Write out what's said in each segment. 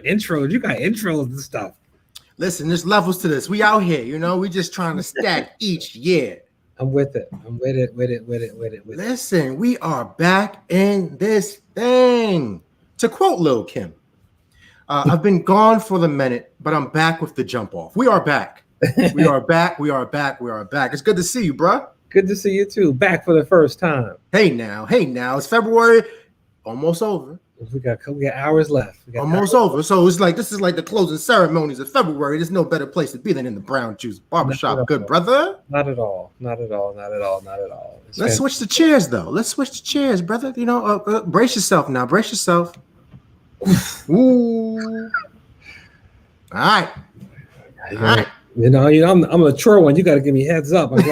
your intros. You got intros and stuff. Listen, there's levels to this. We out here, you know. We just trying to stack each year. I'm with it. I'm with it. Listen, we are back in this thing. To quote Lil Kim, I've been gone for the minute, but I'm back with the jump off. We are back. We are back. It's good to see you, bro. Good to see you too. Back for the first time. Hey now. It's February, almost over. We got hours left. Almost over. So it's like this is like the closing ceremonies of February. There's no better place to be than in the Brown Juice Barbershop. Good brother. Not at all. Let's switch the chairs though. Brother. You know, brace yourself now. Brace yourself. Ooh. All right. You know, I'm a mature one. You got to give me heads up. I'm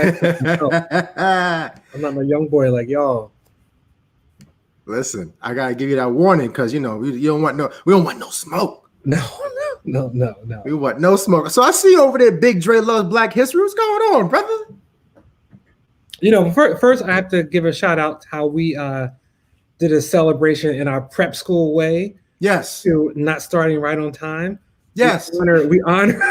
not a young boy like y'all. Listen, I gotta give you that warning because you know we don't want no smoke. No. We want no smoke. So I see you over there, Big Dre loves Black History. What's going on, brother? You know, first I have to give a shout out to how we did a celebration in our prep school way. Yes. To not starting right on time. Yes. We honor.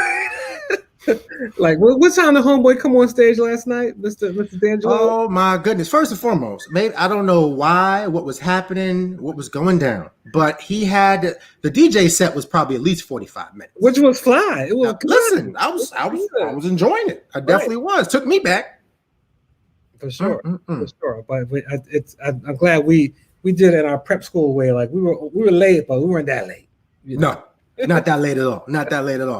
Like, what time the homeboy come on stage last night, Mr. D'Angelo? Oh my goodness! First and foremost, maybe I don't know what was happening, what was going down, but he had the DJ set was probably at least 45 minutes, which was fly. It was now, listen, I was enjoying it. I definitely was. Took me back for sure, for sure. But I'm glad we did it in our prep school way. Like we were late, but we weren't that late. You know? No. Not that late at all.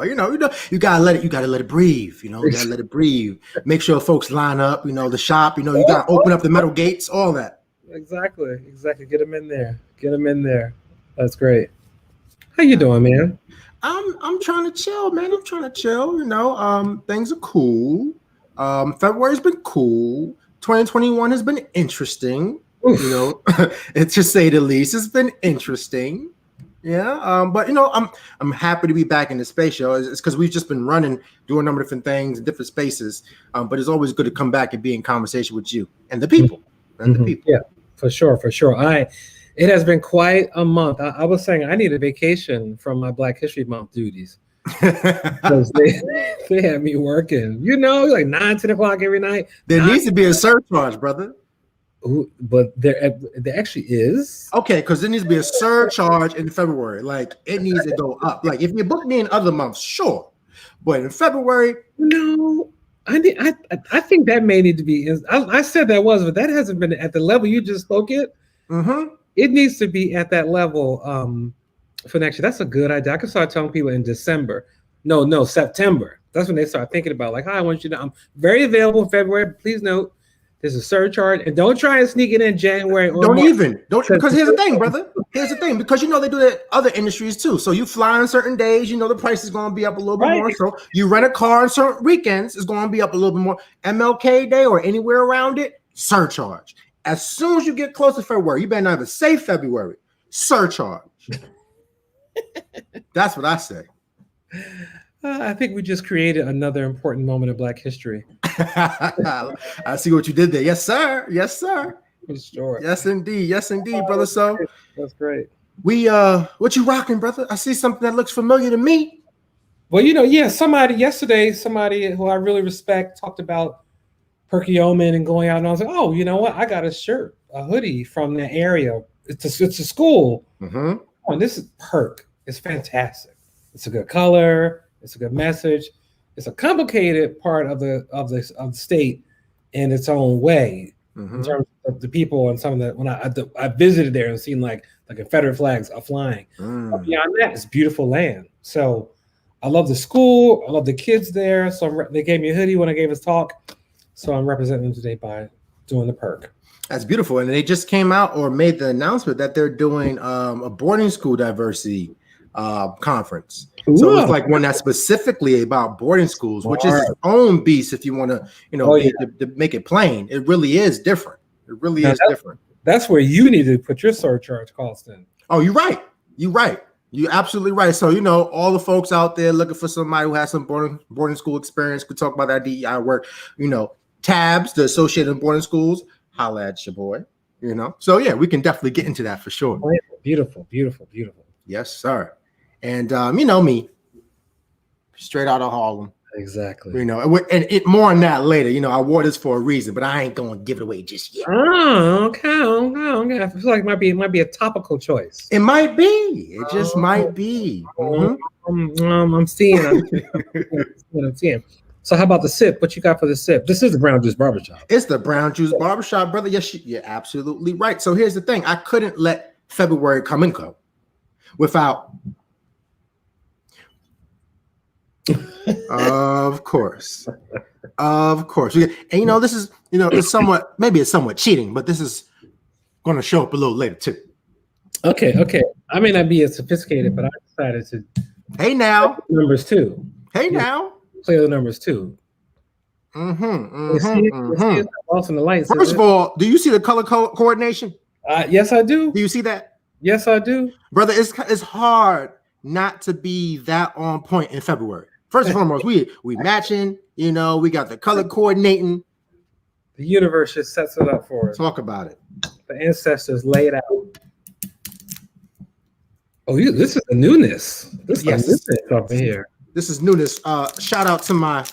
You know, you gotta let it breathe. You know, you gotta let it breathe. Make sure folks line up. You know, the shop. You know, you gotta open up the metal gates. All that. Exactly. Get them in there. That's great. How you doing, man? I'm trying to chill, man. You know, things are cool. February's been cool. 2021 has been interesting. Oof. You know, it's to say the least. It's been interesting. Yeah, but you know, I'm happy to be back in the space show. It's because we've just been doing a number of different things in different spaces. But it's always good to come back and be in conversation with you and the people. Yeah, for sure. It has been quite a month. I was saying I need a vacation from my Black History Month duties because they had me working. You know, like 9-10 o'clock every night. There needs to be a surcharge, brother. But there actually is. Okay, because there needs to be a surcharge in February. Like it needs to go up. Like if you book me in other months, sure, but in February, no. I think that may need to be. I said that was, but that hasn't been at the level you just spoke it. Mm-hmm. It needs to be at that level for next year. That's a good idea. I can start telling people in December. No, September. That's when they start thinking about like, hi, I want you to. I'm very available in February. Please note. There's a surcharge, and don't try and sneak it in January. Don't because here's the thing, brother. Because you know they do that other industries too. So you fly on certain days, you know the price is going to be up a little bit more. So you rent a car on certain weekends, it's going to be up a little bit more. MLK Day or anywhere around it, surcharge. As soon as you get close to February, you better not even say February. Surcharge. That's what I say. I think we just created another important moment of Black history. I see what you did there. Yes, sir. For sure. Yes, indeed, brother. So that's great. What you rocking, brother? I see something that looks familiar to me. Well, you know, yeah, somebody who I really respect talked about Perky Omen and going out, and I was like, oh, you know what? I got a hoodie from that area. It's a school. Mm-hmm. Oh, and this is Perk. It's fantastic. It's a good color. It's a good message. It's a complicated part of the state in its own way, in terms of the people and some of the. When I visited there and seen like the Confederate flags are flying. But beyond that, it's beautiful land. So I love the school. I love the kids there. So they gave me a hoodie when I gave a talk. So I'm representing them today by doing the Perk. That's beautiful, and they just came out or made the announcement that they're doing a boarding school diversity conference. Ooh. So it's like one that's specifically about boarding schools, which is its own beast. If you want to, to make it plain, it really is different. It really is different. That's where you need to put your surcharge cost in. Oh, you're right. You're absolutely right. So all the folks out there looking for somebody who has some boarding school experience, could talk about that DEI work. Tabs, the Associated Boarding Schools, holla at your boy. So yeah, we can definitely get into that for sure. Beautiful. Yes, sir. And you know me, straight out of Harlem. Exactly. You know, and more on that later. You know, I wore this for a reason, but I ain't gonna give it away just yet. Oh, okay. I feel like it might be a topical choice. It might be. It just might be. I'm seeing. I'm seeing. So how about the sip? What you got for the sip? This is the Brown Juice Barbershop. It's the Brown Juice Barbershop, brother. Yes, you're absolutely right. So here's the thing. I couldn't let February come and go without, of course. And you know, this is, you know, it's somewhat cheating, but this is going to show up a little later too. Okay. I may not be as sophisticated, but I decided to. Hey now, numbers too. Hey now, play the numbers too. Off in the lights. First of all, do you see the color coordination? Yes, I do. Do you see that? Yes, I do, brother. It's hard not to be that on point in February. First and foremost, we matching. You know, we got the color coordinating. The universe just sets it up for us. Talk about it. The ancestors laid out. Oh, this is the newness. This is newness up here. This is newness. Shout out to my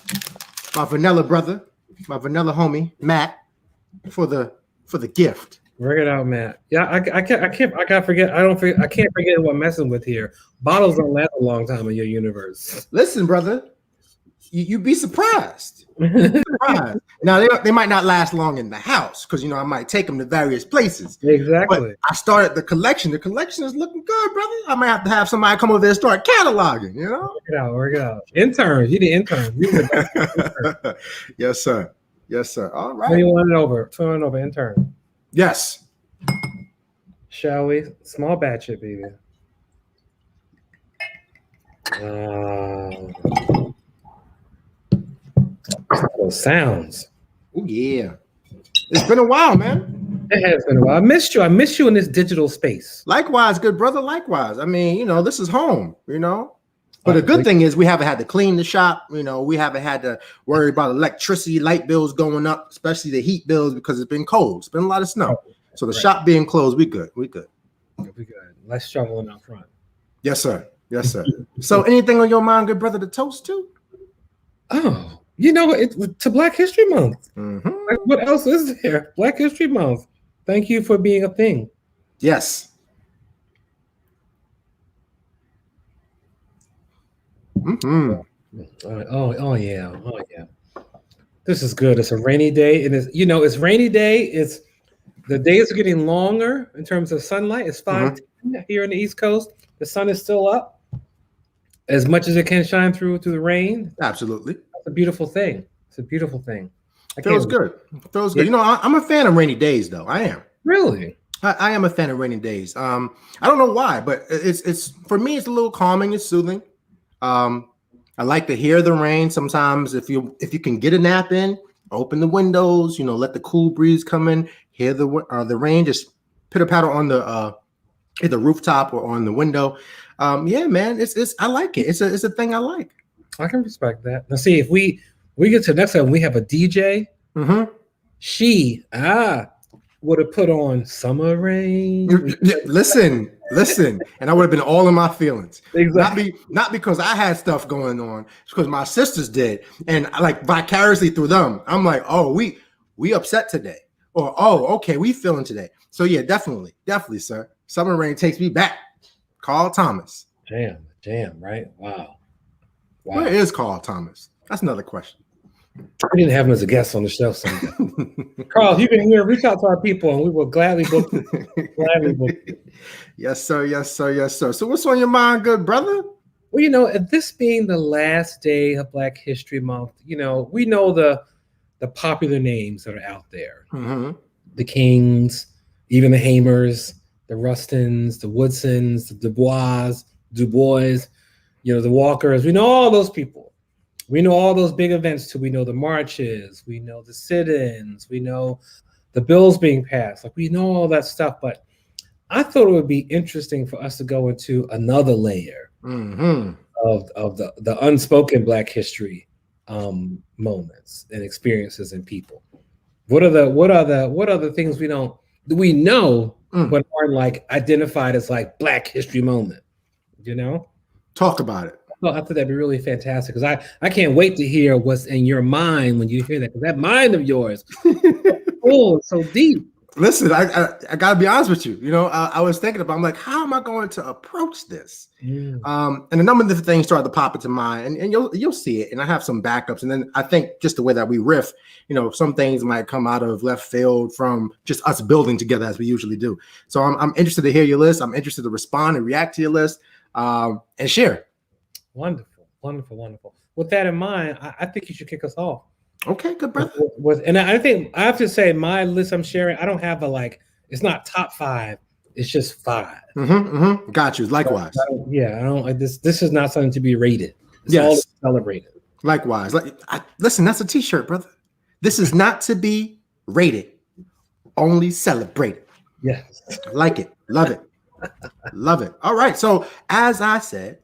vanilla brother, my vanilla homie Matt, for the gift. Bring it out, Matt. Yeah, I can't forget. I can't forget what I'm messing with here. Bottles don't last a long time in your universe. Listen, brother, you'd be surprised. Now they might not last long in the house because, you know, I might take them to various places. Exactly. But I started the collection. The collection is looking good, brother. I might have to have somebody come over there and start cataloging. You know, work it out. Interns, you the interns. Yes, sir. All right. 21 over intern. Yes. Shall we? Small batch it, baby. Those sounds. Oh yeah. It's been a while, man. It has been a while. I missed you in this digital space. Likewise, good brother. Likewise. I mean, you know, this is home, you know. But the good thing is we haven't had to clean the shop. You know, we haven't had to worry about electricity, light bills going up, especially the heat bills because it's been cold. It's been a lot of snow. So the shop being closed, we good. We good. Less shoveling out front. Yes, sir. So anything on your mind, good brother, to toast to? Oh, you know, to Black History Month. Like, what else is there? Black History Month. Thank you for being a thing. Yes. Oh yeah. This is good. It's a rainy day, and it's rainy day. It's the days are getting longer in terms of sunlight. It's 5:10 here on the East Coast. The sun is still up as much as it can shine through the rain. Absolutely. It's a beautiful thing. Feels good. You know, I'm a fan of rainy days, though. I am. Really? I am a fan of rainy days. I don't know why, but it's for me, it's a little calming. It's soothing. I like to hear the rain. Sometimes if you can get a nap in, open the windows, you know, let the cool breeze come in, hear the rain just pitter patter on the rooftop or on the window. Yeah, man, I like it. It's a thing I like. I can respect that. Now, see, if we get to the next time, we have a DJ. She would have put on Summer Rain. Listen, and I would have been all in my feelings. Exactly. Not because I had stuff going on, it's because my sisters did, and like vicariously through them, I'm like, oh, we upset today, or oh, okay, we feeling today. So yeah, definitely, sir. Summer Rain takes me back. Carl Thomas. Jam, right? Wow. Where is Carl Thomas? That's another question. We didn't have him as a guest on the show someday. Carl, if you can hear, reach out to our people and we will gladly book you. Yes, sir. So what's on your mind, good brother? Well, you know, this being the last day of Black History Month, you know, we know the popular names that are out there. The Kings, even the Hamers, the Rustons, the Woodsons, the Du Bois, you know, the Walkers. We know all those people. We know all those big events too. We know the marches. We know the sit-ins. We know the bills being passed. Like, we know all that stuff. But I thought it would be interesting for us to go into another layer of the unspoken Black history moments and experiences and people. What are the things we know but aren't like identified as like Black history moment? You know? Talk about it. Well, I thought that'd be really fantastic because I can't wait to hear what's in your mind when you hear that. Because that mind of yours, oh, it's so deep. Listen, I gotta be honest with you. You know, I was thinking about. I'm like, how am I going to approach this? And a number of different things started to pop into mind, and you'll see it. And I have some backups, and then I think just the way that we riff, you know, some things might come out of left field from just us building together as we usually do. So I'm interested to hear your list. I'm interested to respond and react to your list, and share. Wonderful, wonderful, wonderful. With that in mind, I think you should kick us off. Okay, good, brother. And I think I have to say my list I'm sharing, I don't have it's not top 5. It's just 5. Got you. Likewise. I don't like this. This is not something to be rated. It's all celebrated. Likewise. Listen, that's a t-shirt, brother. This is not to be rated, only celebrated. Yes. Like it. Love it. Love it. All right. So as I said,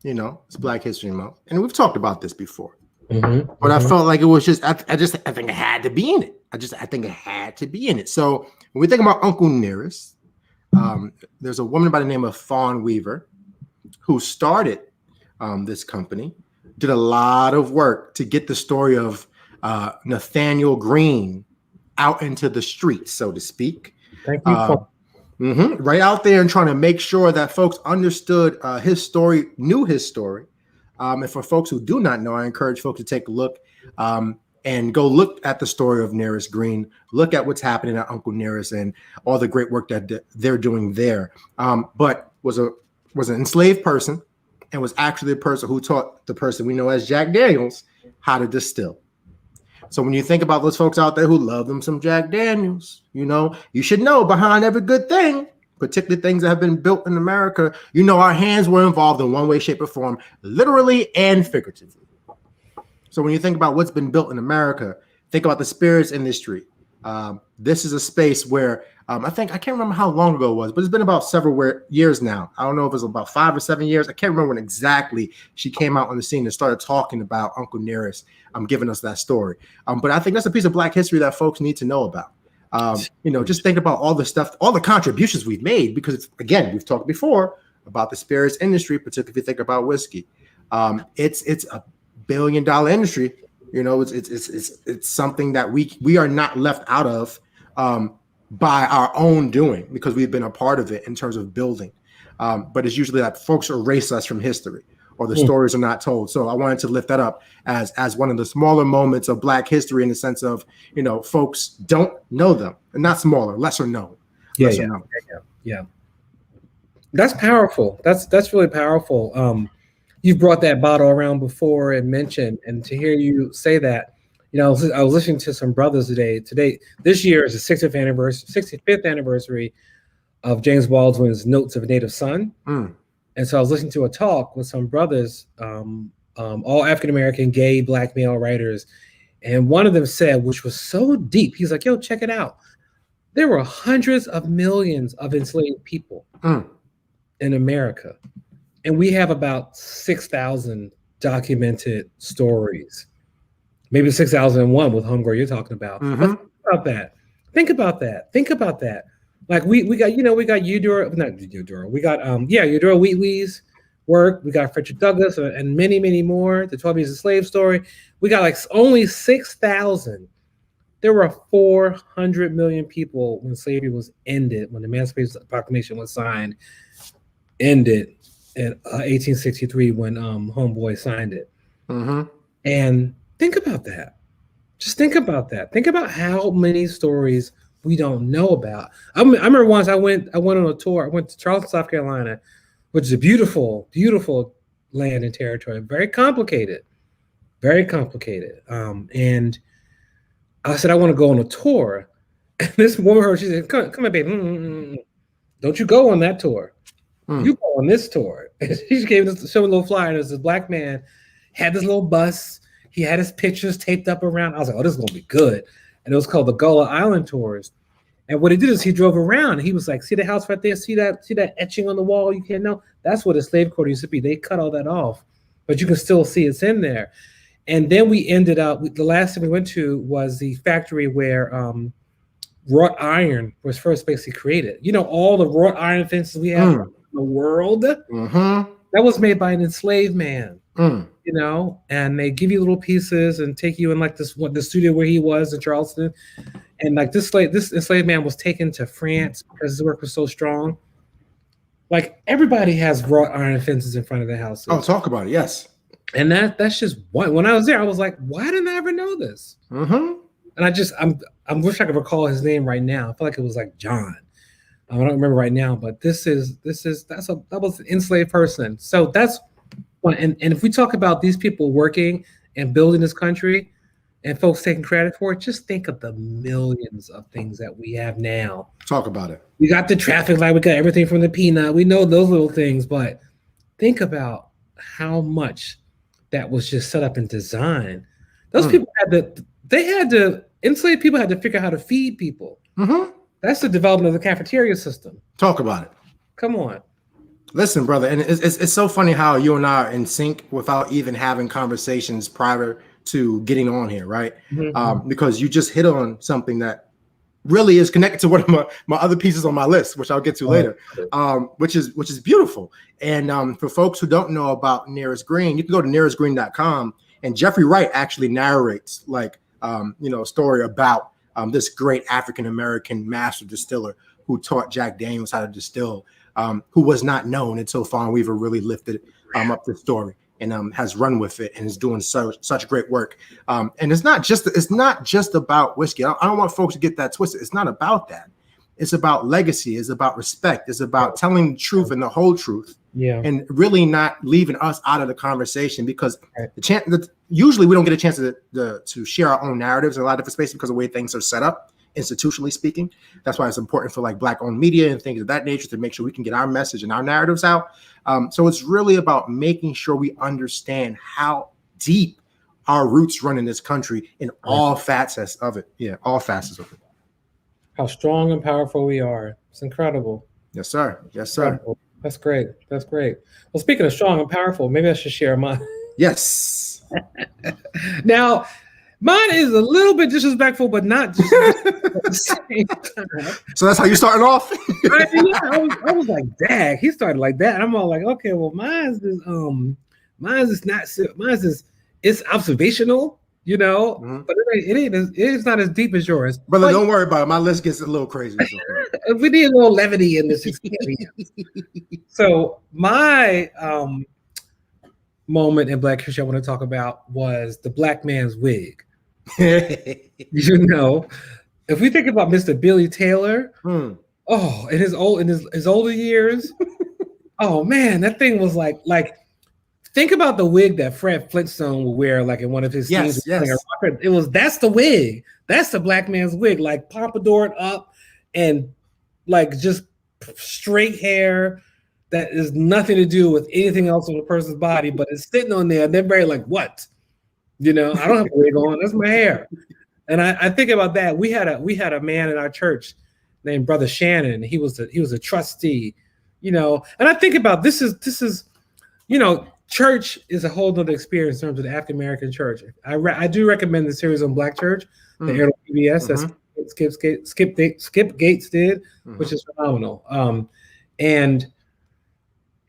you know, it's Black History Month, and we've talked about this before. But I felt like it was just I think it had to be in it. I think it had to be in it. So when we think about Uncle Nearest, there's a woman by the name of Fawn Weaver who started this company, did a lot of work to get the story of Nathaniel Green out into the streets, so to speak. Thank you. Right out there and trying to make sure that folks understood his story, knew his story. And for folks who do not know, I encourage folks to take a look and go look at the story of Nearest Green, look at what's happening at Uncle Nearest and all the great work that they're doing there. But was an enslaved person and was actually the person who taught the person we know as Jack Daniels how to distill. So when you think about those folks out there who love them some Jack Daniels, you know, you should know behind every good thing, particularly things that have been built in America, you know, our hands were involved in one way, shape, or form, literally and figuratively. So when you think about what's been built in America, think about the spirits industry. This is a space where I can't remember how long ago it was, but it's been about several years now. I don't know if it was about 5 or 7 years. I can't remember when exactly she came out on the scene and started talking about Uncle Nearest, giving us that story. But I think that's a piece of Black history that folks need to know about. You know, just think about all the stuff, all the contributions we've made, because again, we've talked before about the spirits industry, particularly if you think about whiskey. It's a billion-dollar industry. You know, it's something that we are not left out of by our own doing, because we've been a part of it in terms of building. But it's usually that folks erase us from history, or the stories are not told. So I wanted to lift that up as one of the smaller moments of Black history, in the sense of, you know, folks don't know them, and not smaller, lesser known. Yeah. That's powerful. That's really powerful. You've brought that bottle around before and mentioned, and to hear you say that, you know, I was listening to some brothers today. This year is the 65th anniversary of James Baldwin's Notes of a Native Son. And so I was listening to a talk with some brothers, all African-American, gay, Black male writers. And one of them said, which was so deep, he's like, yo, check it out. There were hundreds of millions of enslaved people in America. And we have about 6,000 documented stories. Maybe 6,001 with Homegirl you're talking about. Think about that. Like we got Eudora, not Eudora. We got Eudora Wheatley's work. We got Frederick Douglass and many, many more. The 12 Years a Slave story. We got like only 6,000. There were 400 million people when slavery was ended, when the Emancipation Proclamation was signed, ended in 1863 when Homeboy signed it. And think about that. Just think about that. Think about how many stories we don't know about. I remember once I went on a tour. I went to Charleston, South Carolina, which is a beautiful, beautiful land and territory. Very complicated. And I said, I want to go on a tour. And this woman, she said, come on, baby. Don't you go on that tour. You go on this tour. And she gave us a little flyer. And there was this Black man, had this little bus. He had his pictures taped up around. I was like, oh, this is going to be good. And it was called the Gullah Island Tours. And what he did is he drove around. And he was like, see the house right there? See that etching on the wall? You can't know. That's what a slave quarter used to be. They cut all that off. But you can still see it's in there. And then we ended up, the last thing we went to was the factory where wrought iron was first basically created. You know, all the wrought iron fences we have in the world. That was made by an enslaved man. Mm. You know, and they give you little pieces and take you in like the studio where he was in Charleston, and like this enslaved man was taken to France because his work was so strong. Like everybody has wrought iron fences in front of their houses. Oh, talk about it, yes. And that's just one. When I was there, I was like, why didn't I ever know this? Mm-hmm. And I wish I could recall his name right now. I feel like it was like John. I don't remember right now, but that was an enslaved person. So that's one. And if we talk about these people working and building this country and folks taking credit for it, just think of the millions of things that we have now. Talk about it. We got the traffic light, we got everything from the peanut. We know those little things, but think about how much that was just set up and designed. Those people enslaved people had to figure out how to feed people. Mm-hmm. That's the development of the cafeteria system. Talk about it. Come on. Listen, brother, and it's so funny how you and I are in sync without even having conversations prior to getting on here, right? Mm-hmm. Because you just hit on something that really is connected to one of my other pieces on my list, which I'll get to later, which is beautiful. And for folks who don't know about Nearest Green, you can go to nearestgreen.com, and Jeffrey Wright actually narrates a story about this great African-American master distiller who taught Jack Daniels how to distill, who was not known until Fawn Weaver really lifted up the story and has run with it and is doing such great work. And it's not just about whiskey. I don't want folks to get that twisted. It's not about that. It's about legacy. It's about respect. It's about telling the truth and the whole truth. Yeah. And really not leaving us out of the conversation, because usually we don't get a chance to share our own narratives in a lot of different spaces because of the way things are set up, institutionally speaking. That's why it's important for like Black-owned media and things of that nature to make sure we can get our message and our narratives out. So it's really about making sure we understand how deep our roots run in this country in all facets of it. Yeah, all facets of it. How strong and powerful we are. It's incredible. Yes, sir. Yes, sir. Incredible. That's great. That's great. Well, speaking of strong and powerful, maybe I should share mine. Yes. Now, mine is a little bit disrespectful, but not just at the same time. So that's how you starting off? I was like, dang, he started like that. And I'm all like, okay, well, mine's it's observational, you know, but it's not as deep as yours. Brother, but don't worry about it. My list gets a little crazy. We need a little levity in this experience. So my moment in Black history I want to talk about was the Black man's wig. You know, if we think about Mr. Billy Taylor, in his older years, oh man, that thing was like think about the wig that Fred Flintstone would wear, like in one of his scenes. Yes. That's the wig. That's the Black man's wig, like pompadoured up and like just straight hair that is nothing to do with anything else on the person's body, but it's sitting on there. And they're very like, what? You know, I don't have a wig on. That's my hair. And I think about that. We had a man in our church named Brother Shannon. He was a trustee, you know. And I think about this is, you know, church is a whole nother experience in terms of the African American church. I do recommend the series on Black Church, the aired on PBS. That's Skip Gates did, which is phenomenal. And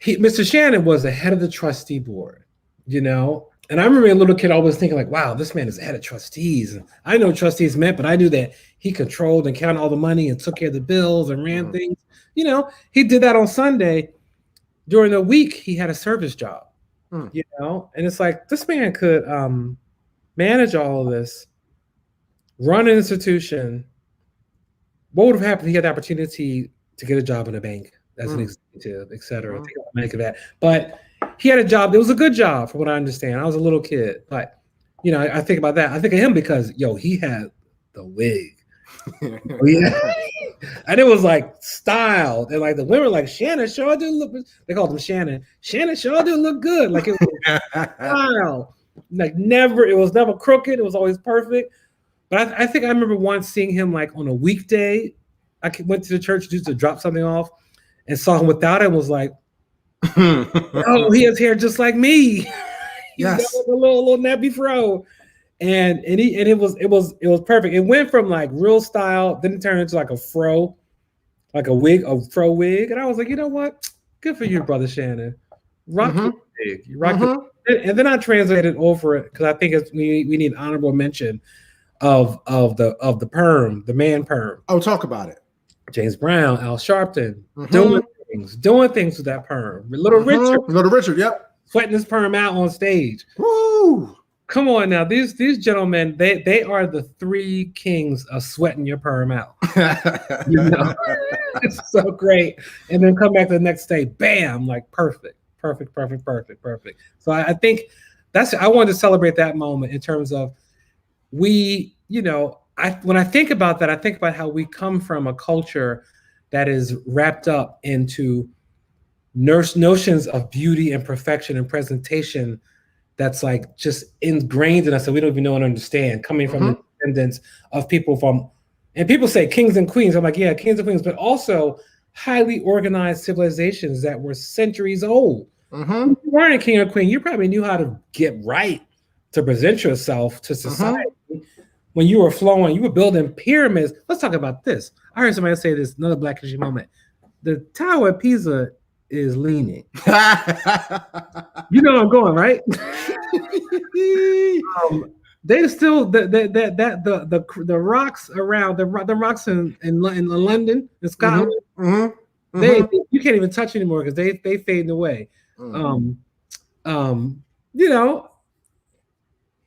Mr. Shannon was the head of the trustee board, you know. And I remember a little kid always thinking like, wow, this man is the head of trustees. And I know what trustees meant, but I knew that he controlled and counted all the money and took care of the bills and ran things. You know, he did that on Sunday. During the week, he had a service job, you know. And it's like, this man could manage all of this, run an institution. What would have happened if he had the opportunity to get a job in a bank as an executive, et cetera? Think I'll make of that. But he had a job. It was a good job, from what I understand. I was a little kid, but you know, I think about that. I think of him because he had the wig. And it was like styled, and like the women were like, Shannon sure do look. They called him Shannon. Shannon sure do look good. Like it was style. Like it was never crooked. It was always perfect. But I think I remember once seeing him like on a weekday. I went to the church just to drop something off and saw him without it and was like, oh, he has hair just like me. He's got like a little nappy fro. And it was perfect. It went from like real style, then it turned into like a fro, like a fro wig. And I was like, you know what? Good for you, Brother Shannon. Rock your wig. You rock and then I translated over it because I think we need honorable mention of the perm, the man perm. Oh, talk about it. James Brown, Al Sharpton, doing things with that perm. Little Richard, yep, sweating his perm out on stage. Woo! Come on now, these gentlemen, they are the three kings of sweating your perm out. You know? It's so great, and then come back the next day, bam, like perfect. So I think I wanted to celebrate that moment in terms of when I think about that, I think about how we come from a culture that is wrapped up into notions of beauty and perfection and presentation that's like just ingrained in us that we don't even know and understand, coming from the descendants of people and people say kings and queens. I'm like, yeah, kings and queens, but also highly organized civilizations that were centuries old. If you weren't a king or queen, you probably knew how to get right to present yourself to society. When you were flowing, you were building pyramids. Let's talk about this. I heard somebody say this, another Black history moment. The Tower of Pisa is leaning. You know where I'm going, right? They still the rocks around the rocks in London and Scotland. You can't even touch anymore because they fading away.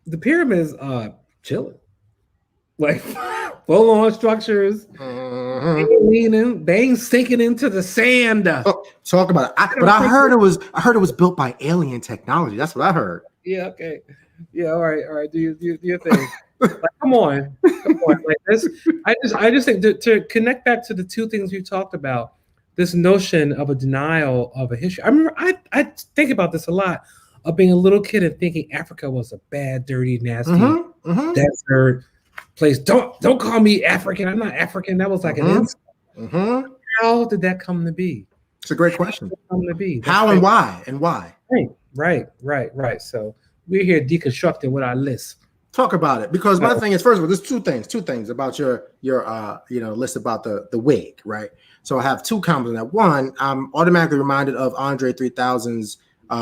The pyramids are chilling, like full on structures. They ain't sinking into the sand. Oh, talk about it. I heard it was built by alien technology. That's what I heard. Yeah. Okay. Yeah. All right. Do your thing. Like, come on. Like this. I just think to connect back to the two things you talked about. This notion of a denial of a history. I remember I think about this a lot, of being a little kid and thinking Africa was a bad, dirty, nasty desert place. Don't call me African. I'm not African. That was like an insult. How did that come to be? It's a great question. Come to be. How and why? Right. So we're here deconstructing with our list. Talk about it, because my thing is, first of all, there's two things about your list about the wig, right? So I have two comments on that. One, I'm automatically reminded of Andre 3000's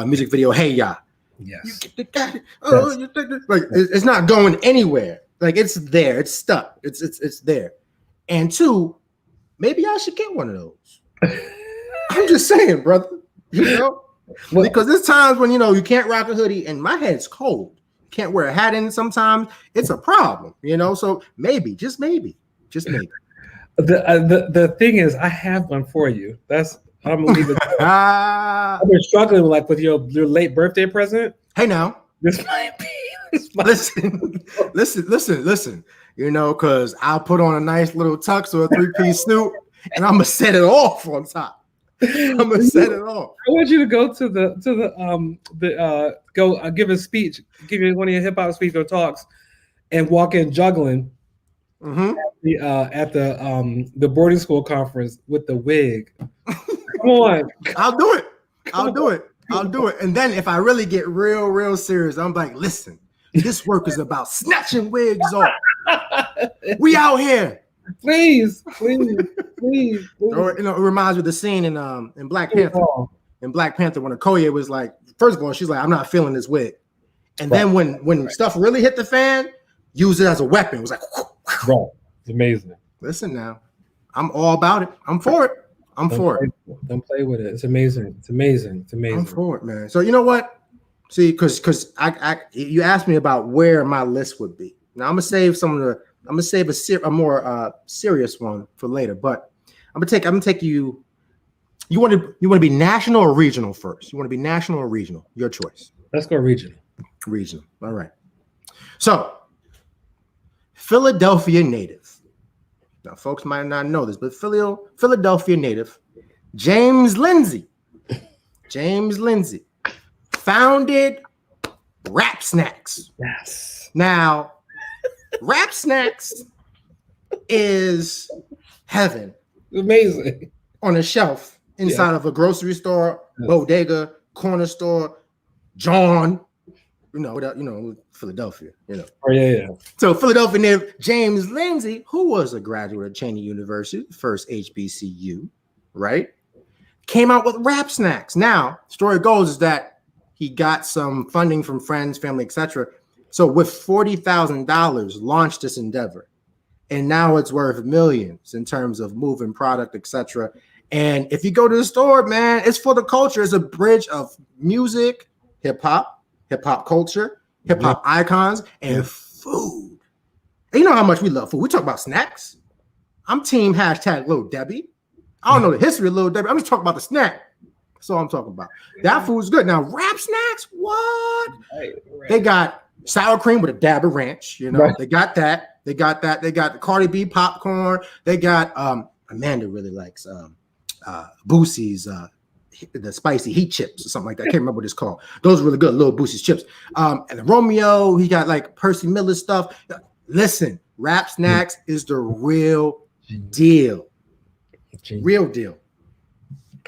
music video, Hey Ya. Yes. Like it's not going anywhere. Like it's there. It's stuck. It's there. And two, maybe I should get one of those. I'm just saying, brother. Because there's times when you can't rock a hoodie and my head's cold. Can't wear a hat in sometimes. It's a problem, So maybe, just maybe. The thing is, I have one for you. I'm gonna leave it. I've been struggling with your late birthday present. Hey now, this might be. Listen. Because I'll put on a nice little tux or a 3-piece suit, and I'm gonna set it off on top. I'm gonna set it off. I want you to go to give a speech, give you one of your hip hop speech or talks, and walk in juggling at the boarding school conference with the wig. Come on, I'll do it. And then if I really get real serious, I'm like, listen, this work is about snatching wigs off. We out here. Please. It reminds me of the scene in Black Panther. In Black Panther, when Okoye was like, first of all, she's like, I'm not feeling this wig. And then when stuff really hit the fan, use it as a weapon. It was like, right. It's amazing. Listen now, I'm all about it. I'm for it. Don't play with it. It's amazing. I'm for it, man. So you know what? See, because you asked me about where my list would be. Now I'm gonna save a more serious one for later. But I'm gonna take you. You want to be national or regional first? You want to be national or regional? Your choice. Let's go regional. Regional. All right. So, Philadelphia native. Now, folks might not know this, but Philadelphia native James Lindsay founded Rap Snacks. Yes. Now, Rap Snacks is heaven. Amazing. On a shelf inside of a grocery store, bodega, corner store, John, Philadelphia, Oh, yeah. So Philadelphia native James Lindsay, who was a graduate of Cheney University, first HBCU, right? came out with Rap Snacks. Now, story goes is that he got some funding from friends, family, etc. So with $40,000, launched this endeavor. And now it's worth millions in terms of moving product, etc. And if you go to the store, man, it's for the culture. It's a bridge of music, hip hop culture, hip hop icons, and food. And you know how much we love food. We talk about snacks. I'm team hashtag Little Debbie. I don't know the history of Little Debbie. I'm just talking about the snack. That's all I'm talking about. That food's good. Now, Rap Snacks, what? Right. They got sour cream with a dab of ranch. You know, right. They got that. They got the Cardi B popcorn. They got Amanda really likes Boosie's the spicy heat chips or something like that. I can't remember what it's called. Those are really good, little Boosie's chips. And the Romeo, he got like Percy Miller stuff. Listen, Rap Snacks is the real deal. Real deal.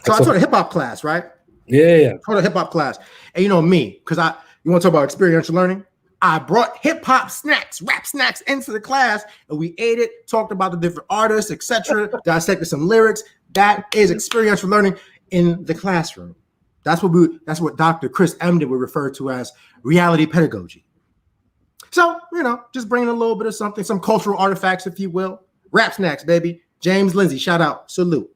So I taught a hip hop class, right? Yeah. I taught a hip hop class. And you know me, because you want to talk about experiential learning? I brought hip hop snacks, Rap Snacks into the class, and we ate it, talked about the different artists, etc., dissected some lyrics. That is experiential learning in the classroom. That's what Dr. Chris Emden would refer to as reality pedagogy. So, just bringing a little bit of something, some cultural artifacts, if you will. Rap Snacks, baby. James Lindsay, shout out, salute.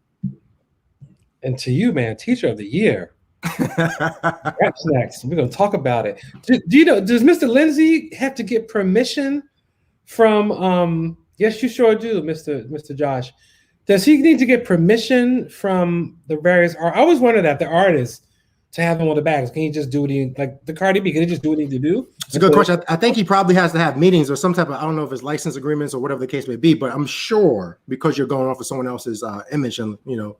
And to you, man, Teacher of the Year. Rap Snacks. We're gonna talk about it. Do you know? Does Mr. Lindsay have to get permission from? Yes, you sure do, Mr. Josh. Does he need to get permission from the various? I always wonder that the artists to have him on the bags. Can he just do what he like the Cardi B? Can he just do what he need to do? It's a good question. I think he probably has to have meetings or some type of, I don't know if it's license agreements or whatever the case may be, but I'm sure because you're going off of someone else's image and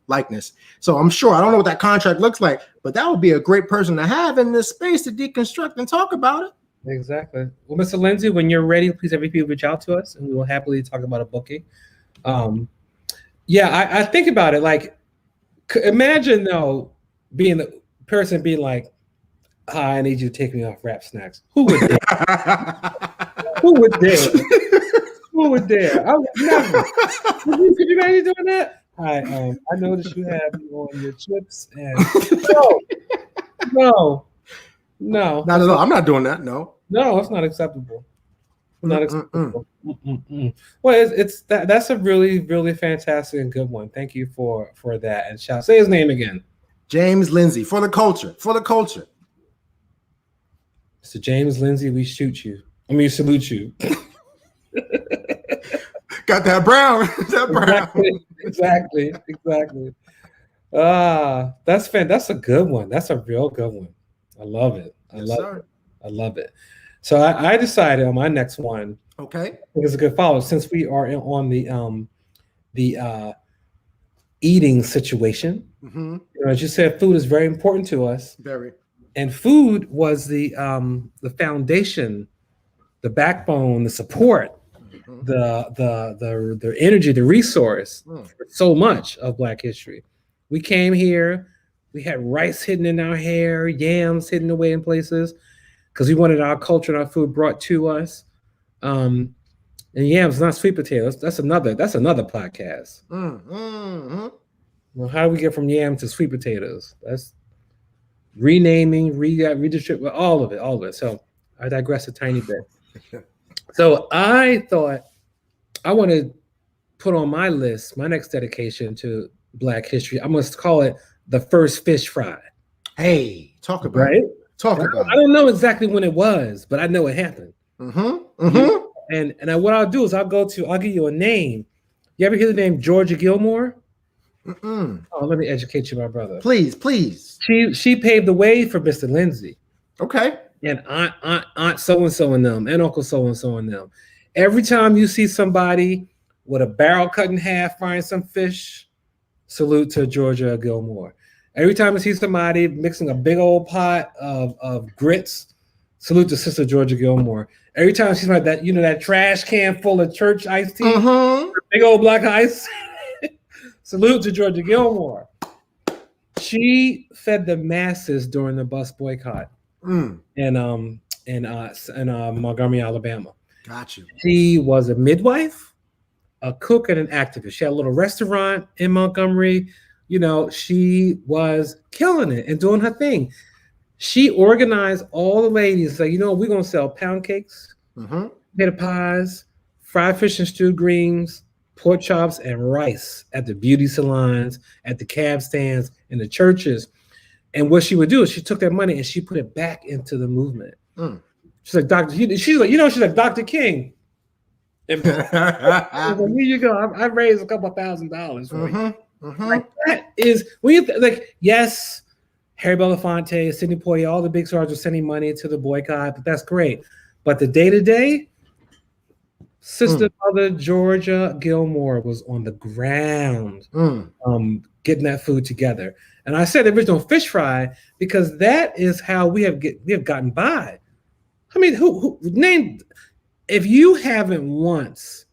likeness. So I'm sure, I don't know what that contract looks like, but that would be a great person to have in this space to deconstruct and talk about it. Exactly. Well, Mr. Lindsay, when you're ready, please have people reach out to us and we will happily talk about a booking. I think about it like, imagine though, being the person being like, hi, I need you to take me off Rap Snacks. Who would dare? Who would dare? Who would dare? I would never. Could you imagine doing that? Hi, I noticed you have me on your chips and no. Not at all. I'm not doing that. No, it's not acceptable. Not acceptable. Well, it's that's a really, really fantastic and good one. Thank you for that. And say his name again. James Lindsay, for the culture. Mr. James Lindsay, we salute you. Got that brown. Exactly. That's a good one. That's a real good one. I love it. I love it. So I decided on my next one. Okay. It's a good follow since we are on the eating situation. Mm-hmm. As you said, food is very important to us. Very. And food was the foundation, the backbone, the support, mm-hmm. the energy, the resource for so much of Black history. We came here, we had rice hidden in our hair, yams hidden away in places, because we wanted our culture and our food brought to us. And yams, not sweet potatoes. That's another podcast. Mm-hmm. Well, how do we get from yam to sweet potatoes? That's renaming, redistribute, all of it. So I digress a tiny bit. So I thought I want to put on my list, my next dedication to Black history. I must call it the first fish fry. Hey, talk about it. I don't know exactly when it was, but I know it happened. Mm-hmm. Mm-hmm. And what I'll do is I'll give you a name. You ever hear the name Georgia Gilmore? Mm-mm. Oh, let me educate you, my brother. Please. She paved the way for Mr. Lindsay. Okay. And Aunt so-and-so and them, and Uncle so-and-so and them. Every time you see somebody with a barrel cut in half frying some fish, salute to Georgia Gilmore. Every time I see somebody mixing a big old pot of grits, salute to Sister Georgia Gilmore. Every time I see somebody that trash can full of church iced tea, big old black ice, salute to Georgia Gilmore. She fed the masses during the bus boycott in Montgomery, Alabama. Got you. She was a midwife, a cook, and an activist. She had a little restaurant in Montgomery, she was killing it and doing her thing. She organized all the ladies, like, we're going to sell pound cakes, potato pies, fried fish and stewed greens, pork chops, and rice at the beauty salons, at the cab stands, in the churches. And what she would do is she took that money and she put it back into the movement. She's like, she's like Dr. King. And here you go. I raised a couple $1,000 for you. Like, that is when you yes, Harry Belafonte, Sidney Poitier, all the big stars are sending money to the boycott, but that's great. But the day-to-day, Sister Mother Georgia Gilmore was on the ground getting that food together. And I said the original fish fry because that is how we have gotten by. I mean, who named, if you haven't once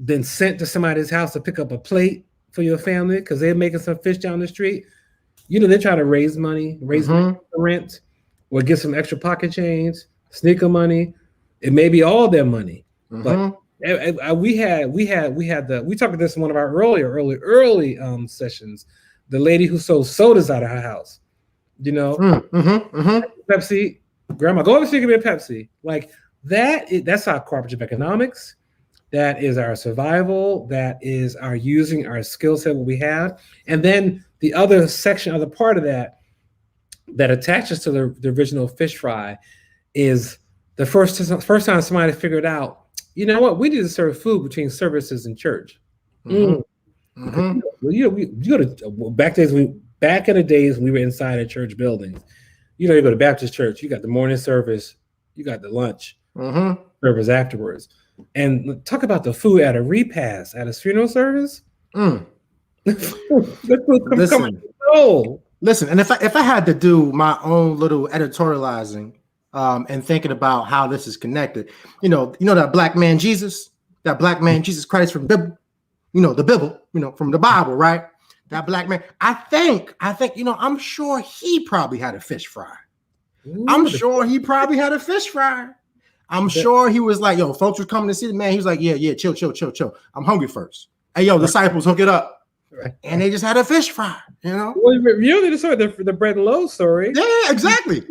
been sent to somebody's house to pick up a plate for your family because they're making some fish down the street, they try to raise money for rent, or get some extra pocket change, sneaker money. It may be all their money, but we talked about this in one of our early sessions. The lady who sold sodas out of her house, Pepsi, grandma, go over and give me a Pepsi. Like that's our cooperative economics. That is our survival. That is our using our skill set, what we have. And then the other section, other part of that attaches to the original fish fry is the first time somebody figured out, you know what, we need to serve food between services and church. You go to back in the days when we were inside of church buildings. You go to Baptist church, you got the morning service, you got the lunch service afterwards. And talk about the food at a repast, at a funeral service. Listen, and if I had to do my own little editorializing and thinking about how this is connected, that black man Jesus Christ from the Bible, the Bible, from the Bible, right? That black man, I think, I'm sure he probably had a fish fry. I'm sure he probably had a fish fry. I'm sure he was like, yo, folks were coming to see the man. He was like, yeah, chill. I'm hungry first. Hey, yo, disciples, hook it up. Right. And they just had a fish fry, Well, you only saw the bread and loaves story. Yeah, exactly.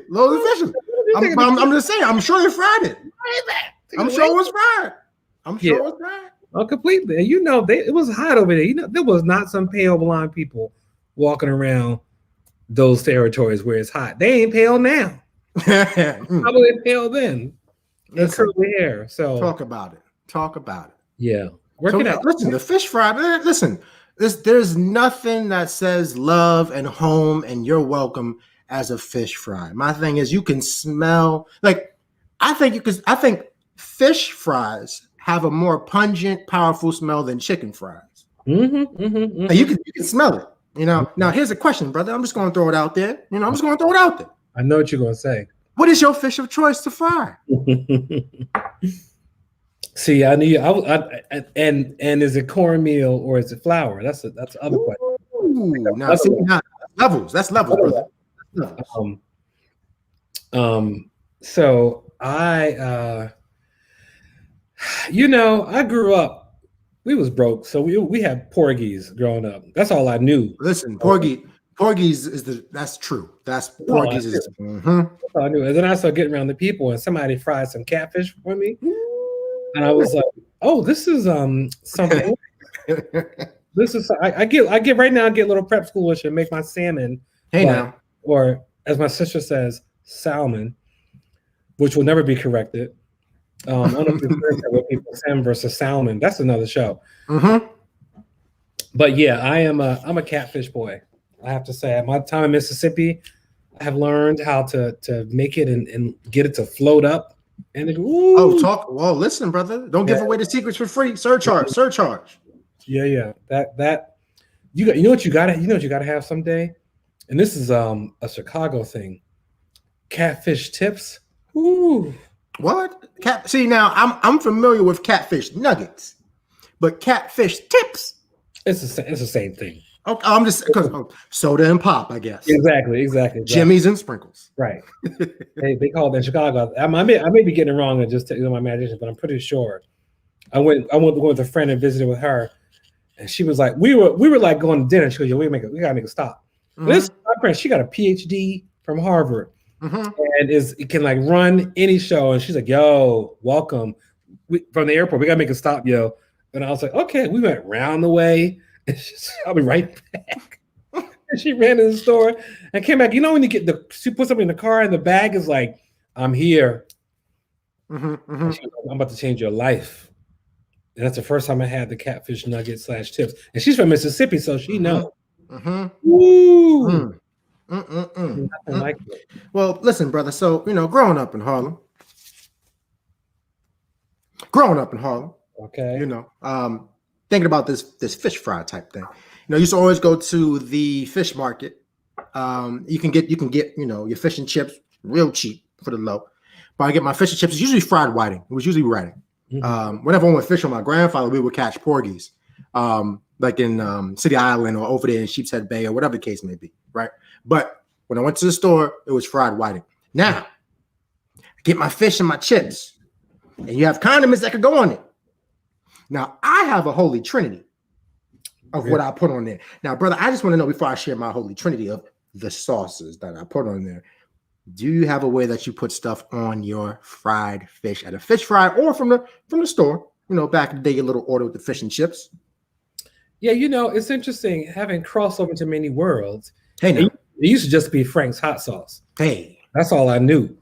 Loaves of fish. I'm just saying, I'm sure they fried it. I'm sure it was fried. Oh, completely. It was hot over there. There was not some pale blonde people walking around those territories where it's hot. They ain't pale now. Probably pale then. And curly hair. So talk about it. Yeah. Work it out. Listen, the fish fry. Listen, there's nothing that says love and home and you're welcome as a fish fry. My thing is, you can smell. I think fish fries have a more pungent, powerful smell than chicken fries. You can smell it. Now here's a question, brother. I'm just going to throw it out there. I know what you're going to say. What is your fish of choice to fry? See, I need. And is it cornmeal or is it flour? That's the other question. That's levels, brother. So I grew up. We was broke, so we had porgies growing up. That's all I knew. Listen, porgies that's true. That's porgies is. That's all I knew. And then I started getting around the people, and somebody fried some catfish for me, and I was like, "Oh, this is something." This is I get right now. I get a little prep schoolish and make my salmon. Now, or as my sister says, salmon, which will never be corrected. I don't know if you've heard people salmon versus salmon. That's another show. But yeah, I'm a catfish boy. I have to say, at my time in Mississippi, I have learned how to make it and get it to float up. And well, listen, brother, don't give away the secrets for free. Surcharge. Yeah. That you know what you gotta have someday, and this is a Chicago thing. Catfish tips. Ooh. What? See, now I'm familiar with catfish nuggets, but catfish tips. It's the same thing. Okay, I'm just because soda and pop, I guess. Exactly. Jimmies and sprinkles. Right. they call it in Chicago. I may be getting it wrong and just using my imagination, but I'm pretty sure. I went with a friend and visited with her, And she was like, we were like going to dinner. She goes, yo, we gotta make a stop. Mm-hmm. This is my friend, she got a PhD from Harvard and can like run any show. And she's like, yo, welcome. From the airport, we gotta make a stop, yo. And I was like, okay, we went round the way. And I'll be right back. And she ran to the store and came back. You know, when you she put something in the car and the bag is like, I'm here. Like, I'm about to change your life. And that's the first time I had the catfish nugget / chips. And she's from Mississippi, so she knows. Woo! Nothing like it. Well, listen, brother. So, growing up in Harlem. Okay. Thinking about this fish fry type thing. I used to always go to the fish market. You can get your fish and chips real cheap for the low. But I get my fish and chips. It's usually fried whiting. It was usually whiting. Whenever I went fishing with my grandfather, we would catch porgies, like in City Island or over there in Sheepshead Bay or whatever the case may be, right? But when I went to the store, it was fried whiting. Now, I get my fish and my chips, and you have condiments that could go on it. Now, I have a holy trinity of what I put on there. Now, brother, I just want to know before I share my holy trinity of the sauces that I put on there, do you have a way that you put stuff on your fried fish at a fish fry or from the store? Back in the day, your little order with the fish and chips. Yeah, it's interesting having crossed over to many worlds. Hey, now. It used to just be Frank's hot sauce. Hey, that's all I knew.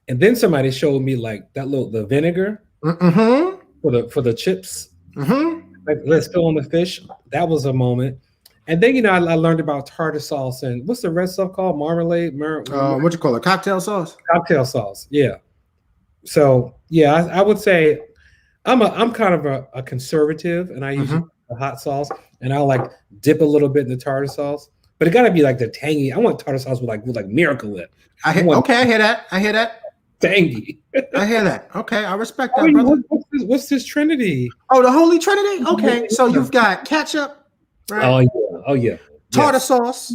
And then somebody showed me like the vinegar for the chips. Like, let's go on the fish. That was a moment. And then, I learned about tartar sauce and what's the red stuff called? Marmalade? What you call it? Cocktail sauce? Cocktail sauce, yeah. So, yeah, I would say I'm kind of a conservative, and I use the hot sauce, and I'll like dip a little bit in the tartar sauce. But it got to be like the tangy. I want tartar sauce with like Miracle Whip. I hear that. Tangy. I hear that. Okay, I respect that, brother. What's this trinity? Oh, the Holy Trinity? Okay, so you've got ketchup. Right? Oh yeah. Tartar sauce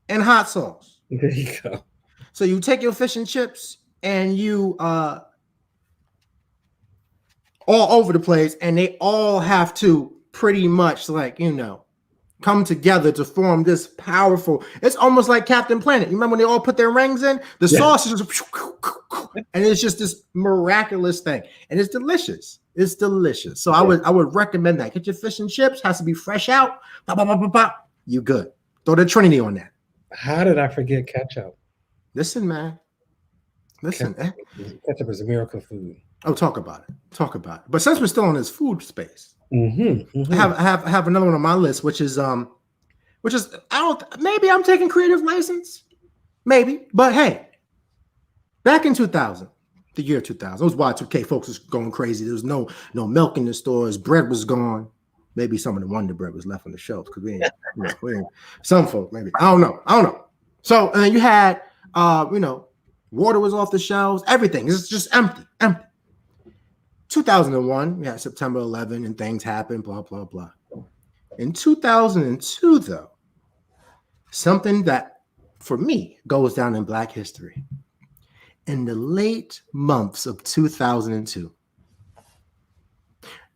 and hot sauce. There you go. So you take your fish and chips and you all over the place, and they all have to pretty much come together to form this powerful. It's almost like Captain Planet. You remember when they all put their rings in? The sauce is just, and it's just this miraculous thing, and it's delicious. It's delicious. So I would recommend that. Get your fish and chips. Has to be fresh out. Bop, bop, bop, bop, bop. You good. Throw the Trinity on that. How did I forget ketchup? Listen, man. Listen. Ketchup is a miracle food. Oh, talk about it. But since we're still in this food space, I have another one on my list, which is maybe I'm taking creative license. Maybe. But hey, back in 2000. The year 2000. It was Y2K. Folks was going crazy. There was no milk in the stores. Bread was gone. Maybe some of the Wonder Bread was left on the shelves because we ain't some folk maybe. I don't know. So and then you had water was off the shelves. Everything is just empty. 2001. We had September 11 and things happened. Blah blah blah. In 2002, though, something that for me goes down in Black history. In the late months of 2002,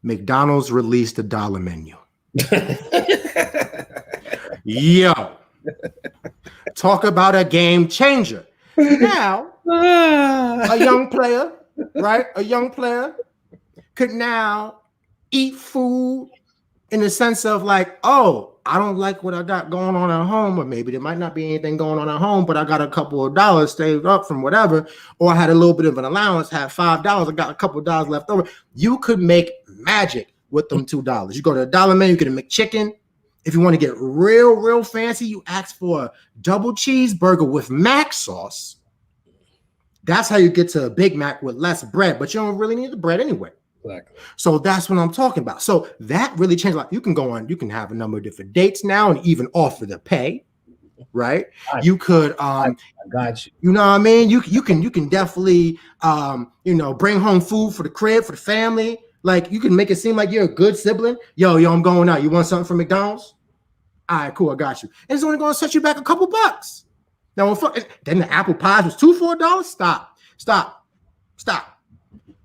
McDonald's released a $1 menu. Yo, talk about a game changer. Now, a young player, right? A young player could now eat food in the sense of like, oh, I don't like what I got going on at home, or maybe there might not be anything going on at home, but I got a couple of dollars saved up from whatever, or I had a little bit of an allowance, had $5, I got a couple of dollars left over. You could make magic with them $2. You go to a $1 menu, you get a McChicken. If you want to get real fancy, you ask for a double cheeseburger with mac sauce. That's how you get to a Big Mac with less bread, but you don't really need the bread anyway. Exactly. So that's what I'm talking about. So that really changed a lot. You can go on, you can have a number of different dates now and even offer the pay, right? You could I got you. You know what I mean? You can definitely bring home food for the crib, for the family. Like you can make it seem like you're a good sibling. Yo, I'm going out. You want something from McDonald's? All right, cool, I got you. And it's only going to set you back a couple bucks. Now, then the apple pies was $2 for $1. Stop.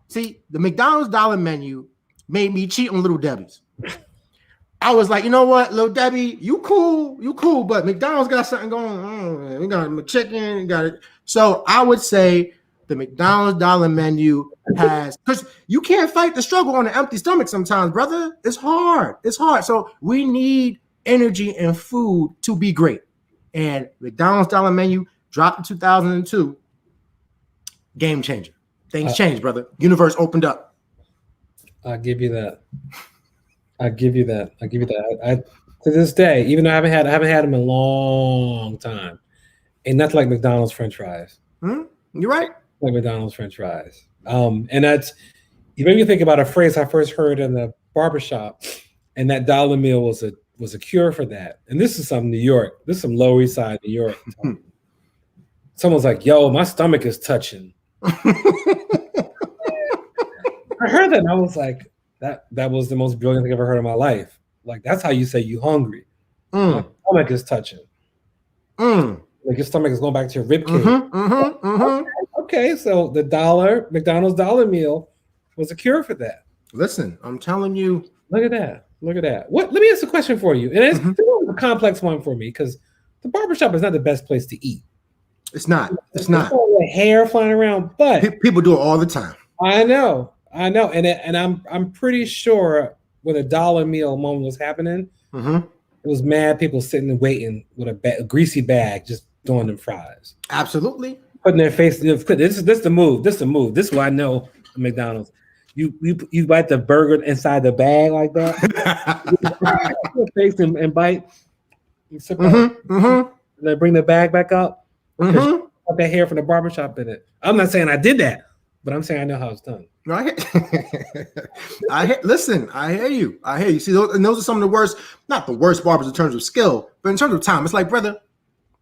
See, the McDonald's $1 menu made me cheat on Little Debbie's. I was like, you know what, Lil Debbie, you cool, but McDonald's got something going on. We got chicken, we got it. So I would say the McDonald's dollar menu has, because you can't fight the struggle on an empty stomach sometimes, brother. It's hard. So we need energy and food to be great. And McDonald's dollar menu dropped in 2002. Game changer. Things changed, brother. Universe opened up. I'll give you that. I to this day, even though I haven't had them in a long time, ain't nothing like McDonald's French fries. You're right. Like McDonald's French fries. And that's, you made me think about a phrase I first heard in the barbershop, and that dollar meal was a cure for that. And this is some New York. This is some Lower East Side New York. Someone's like, "Yo, my stomach is touching." I heard that and I was like, that was the most brilliant thing I've ever heard in my life. Like, that's how you say you hungry. My stomach is touching. Like your stomach is going back to your rib cage. Okay, so the McDonald's dollar meal was a cure for that. Listen, I'm telling you. Look at that. Let me ask a question for you. And it's a complex one for me because the barbershop is not the best place to eat. It's not. Hair flying around, but people do it all the time. I know. And I'm pretty sure when a dollar meal moment was happening, it was mad people sitting and waiting with a greasy bag, just throwing them fries. Absolutely. Putting their face. This the move. This is what I know at McDonald's. You bite the burger inside the bag like that. You face and bite. You sip and then bring the bag back up. Put that hair from the barbershop in it. I'm not saying I did that, but I'm saying I know how it's done. Right. Listen, I hear you. See, those are some of the worst, not the worst barbers in terms of skill, but in terms of time. It's like, brother,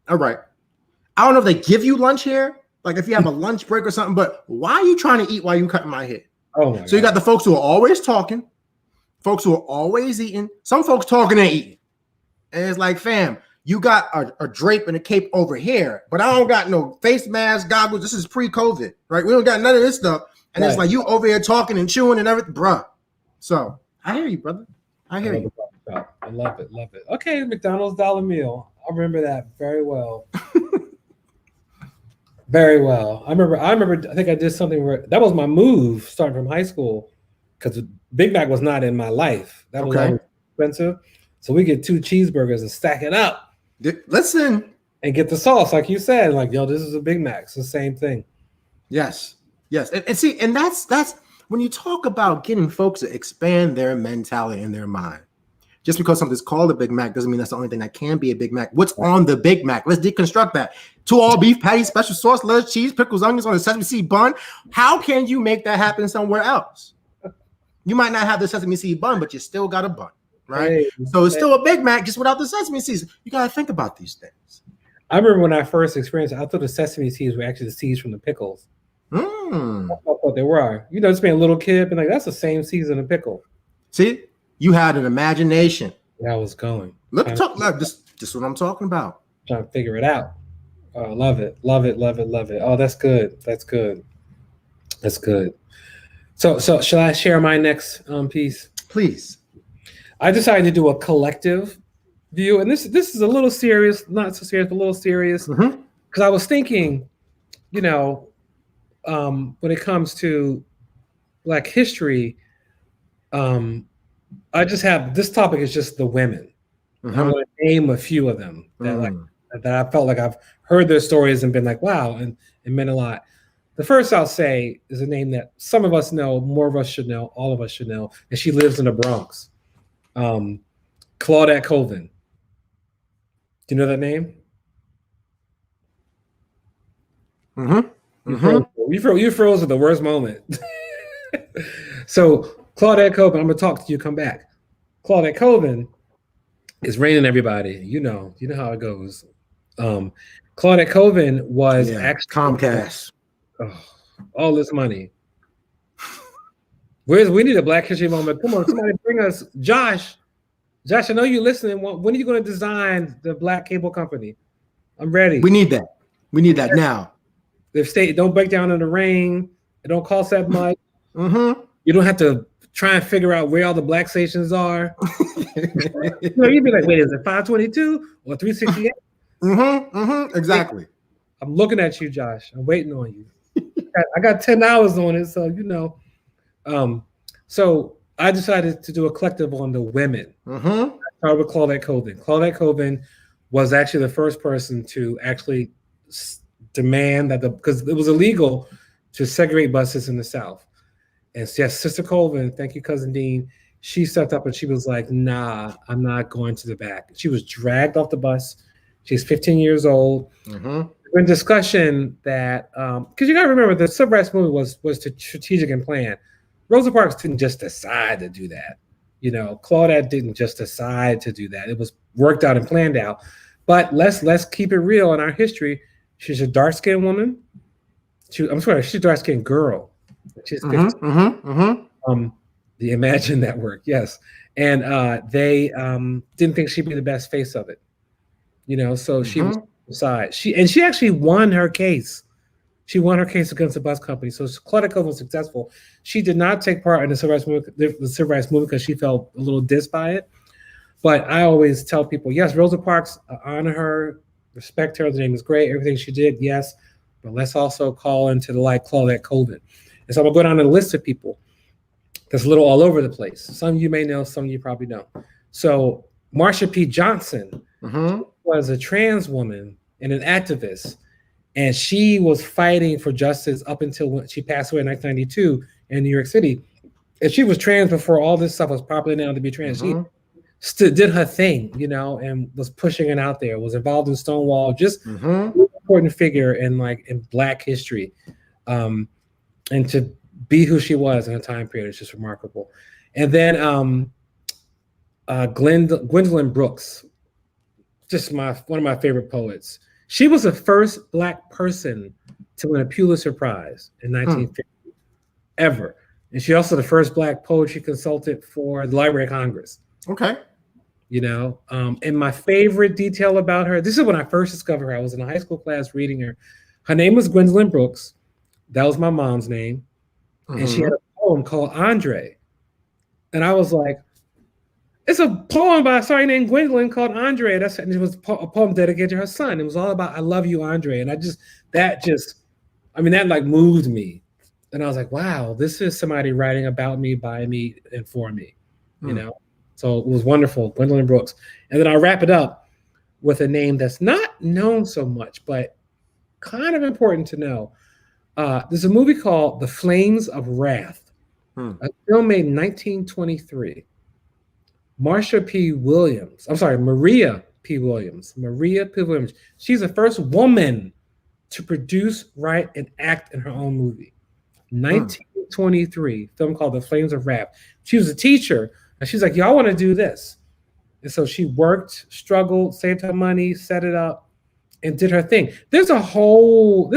all right. I don't know if they give you lunch here, like if you have a lunch break or something, but why are you trying to eat while you cutting my hair? Oh my God. So you got the folks who are always talking, folks who are always eating, some folks talking and eating. And it's like, fam, you got a drape and a cape over here, but I don't got no face mask, goggles. This is pre-COVID, right? We don't got none of this stuff. And it's like you over here talking and chewing and everything, bruh. So I hear you, brother. I hear you. I love it. Okay, McDonald's dollar meal. I remember that very well. Very well. I remember. I think I did something where that was my move starting from high school because Big Mac was not in my life. That was always expensive. So we get 2 cheeseburgers and stack it up. Listen. And get the sauce, like you said. Like, yo, this is a Big Mac. It's the same thing. Yes. And see, and that's when you talk about getting folks to expand their mentality in their mind. Just because something's called a Big Mac doesn't mean that's the only thing that can be a Big Mac. What's on the Big Mac? Let's deconstruct that. 2 all beef patties, special sauce, lettuce, cheese, pickles, onions on a sesame seed bun. How can you make that happen somewhere else? You might not have the sesame seed bun, but you still got a bun, right? So it's still a Big Mac just without the sesame seeds. You got to think about these things. I remember when I first experienced it, I thought the sesame seeds were actually the seeds from the pickles. I thought they were. Just being a little kid, and like that's the same season of pickle. See, you had an imagination. Yeah, I was going. Look, this is what I'm talking about. Trying to figure it out. Oh, love it. Oh, that's good. So shall I share my next piece? Please. I decided to do a collective view, and this is a little serious, not so serious, but a little serious, because I was thinking, when it comes to Black history, I just have this topic is just the women. I'm going to name a few of them that I felt like I've heard their stories and been like, wow, and it meant a lot. The first I'll say is a name that some of us know, more of us should know, all of us should know, and she lives in the Bronx. Claudette Colvin. Do you know that name? You froze at the worst moment. So Claudette Colvin, I'm gonna talk to you. Come back. Claudette Colvin is raining everybody. You know how it goes. Claudette Colvin was actually Comcast. All this money. We need a Black History moment. Come on, somebody bring us Josh. Josh, I know you're listening. When are you going to design the Black cable company? I'm ready. We need that now. If state don't break down in the rain, it don't cost that much. You don't have to try and figure out where all the black stations are. You'd be like, wait, is it 522 or 368? Exactly. I'm looking at you, Josh. I'm waiting on you. I got 10 hours on it, so so I decided to do a collective on the women. I started with Claudette Colvin. Claudette Colvin was actually the first person to actually demand that because it was illegal to segregate buses in the South. And yes, Sister Colvin, thank you, Cousin Dean. She stepped up and she was like, nah, I'm not going to the back. She was dragged off the bus. She's 15 years old. In discussion that, because you got to remember, the civil rights movement was strategic and planned. Rosa Parks didn't just decide to do that. Claudette didn't just decide to do that. It was worked out and planned out. But let's keep it real in our history. She's a dark-skinned woman. She's a dark-skinned girl. She's 15. The Imagine Network, yes. And they didn't think she'd be the best face of it. So she was side. She actually won her case. She won her case against the bus company. So Claudette Colvin was successful. She did not take part in the civil rights movement because she felt a little dissed by it. But I always tell people, yes, Rosa Parks, honor her, respect her. The name is great. Everything she did, yes. But let's also call into the light Claudette Colvin. And so I'm going to go down the list of people that's a little all over the place. Some of you may know, some of you probably don't. So Marsha P. Johnson was a trans woman and an activist, and she was fighting for justice up until when she passed away in 1992 in New York City. And she was trans before all this stuff was popular now to be trans. She did her thing, and was pushing it out there, was involved in Stonewall, just an important figure in Black history. And to be who she was in a time period is just remarkable. And then Gwendolyn Brooks, just one of my favorite poets. She was the first Black person to win a Pulitzer Prize in 1950 ever. And she's also the first Black poetry consultant for the Library of Congress. Okay. And my favorite detail about her, this is when I first discovered her. I was in a high school class reading her. Her name was Gwendolyn Brooks. That was my mom's name. And she had a poem called Andre. And I was like, it's a poem by somebody named Gwendolyn called Andre. And it was a poem dedicated to her son. It was all about, I love you, Andre. And that moved me. And I was like, wow, this is somebody writing about me, by me, and for me, So it was wonderful, Gwendolyn Brooks. And then I'll wrap it up with a name that's not known so much, but kind of important to know. There's a movie called The Flames of Wrath, a film made in 1923. Maria P. Williams. She's the first woman to produce, write, and act in her own movie. 1923, film called The Flames of Wrath. She was a teacher, and she's like, y'all want to do this. And so she worked, struggled, saved her money, set it up, and did her thing. There's a whole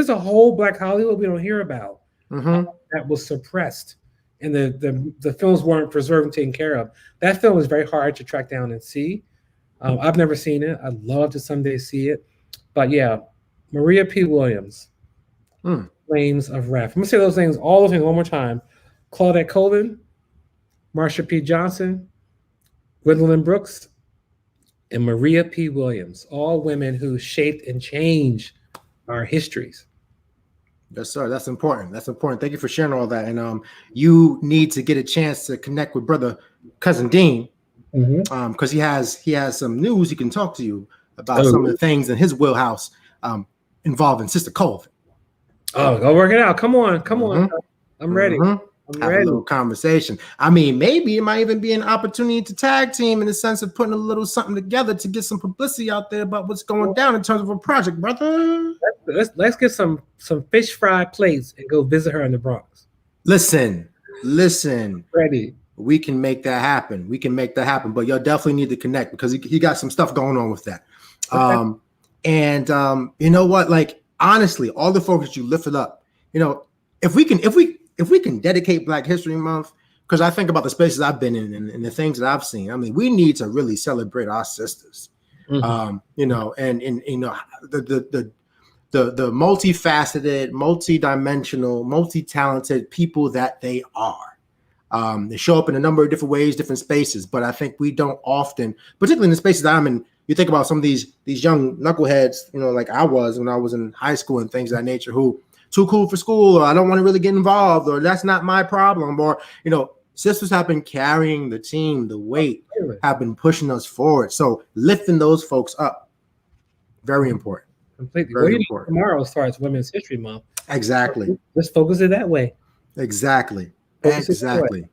Black Hollywood we don't hear about that was suppressed. And the films weren't preserved and taken care of. That film is very hard to track down and see. I've never seen it. I'd love to someday see it. But yeah, Maria P. Williams, Flames of Wrath. I'm going to say those things one more time. Claudette Colvin, Marsha P. Johnson, Gwendolyn Brooks, and Maria P. Williams, all women who shaped and changed our histories. Yes, sir. That's important. Thank you for sharing all that. And you need to get a chance to connect with brother Cousin Dean, because he has some news he can talk to you about some of the things in his wheelhouse involving Sister Colvin. Oh, go work it out. Come on. I'm ready. Have a little conversation. I mean, maybe it might even be an opportunity to tag team in the sense of putting a little something together to get some publicity out there about what's going down in terms of a project, brother. Let's get some fish fry plates and go visit her in the Bronx. Listen. Ready. We can make that happen. But y'all definitely need to connect because he got some stuff going on with that. Okay. And you know what? Like, honestly, all the folks that you lifted up, if we can dedicate Black History Month, because I think about the spaces I've been in and the things that I've seen. I mean, we need to really celebrate our sisters. The multifaceted, multidimensional, multi-talented people that they are. They show up in a number of different ways, different spaces, but I think we don't often, particularly in the spaces that I'm in, you think about some of these young knuckleheads, like I was when I was in high school and things of that nature, who too cool for school, or I don't want to really get involved, or that's not my problem, or, sisters have been carrying the team, the weight, have been pushing us forward. So lifting those folks up, very important. Completely. Very important. Tomorrow starts Women's History Month. Exactly. Let's focus it that way. Exactly. Exactly.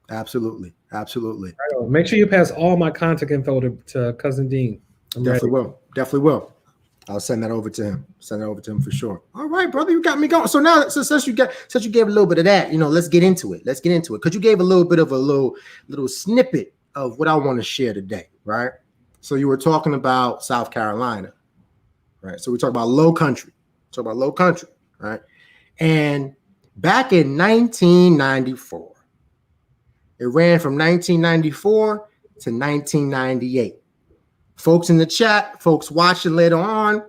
Absolutely. Right. Make sure you pass all my contact info to Cousin Dean. Definitely will. I'll send that over to him. For sure. All right, brother, you got me going. So now, since you gave a little bit of that, let's get into it. Because you gave a little bit of a little snippet of what I want to share today, right? So you were talking about South Carolina, right? So we talk about low country. Right? And back in 1994, it ran from 1994 to 1998. Folks in the chat, folks watching later on,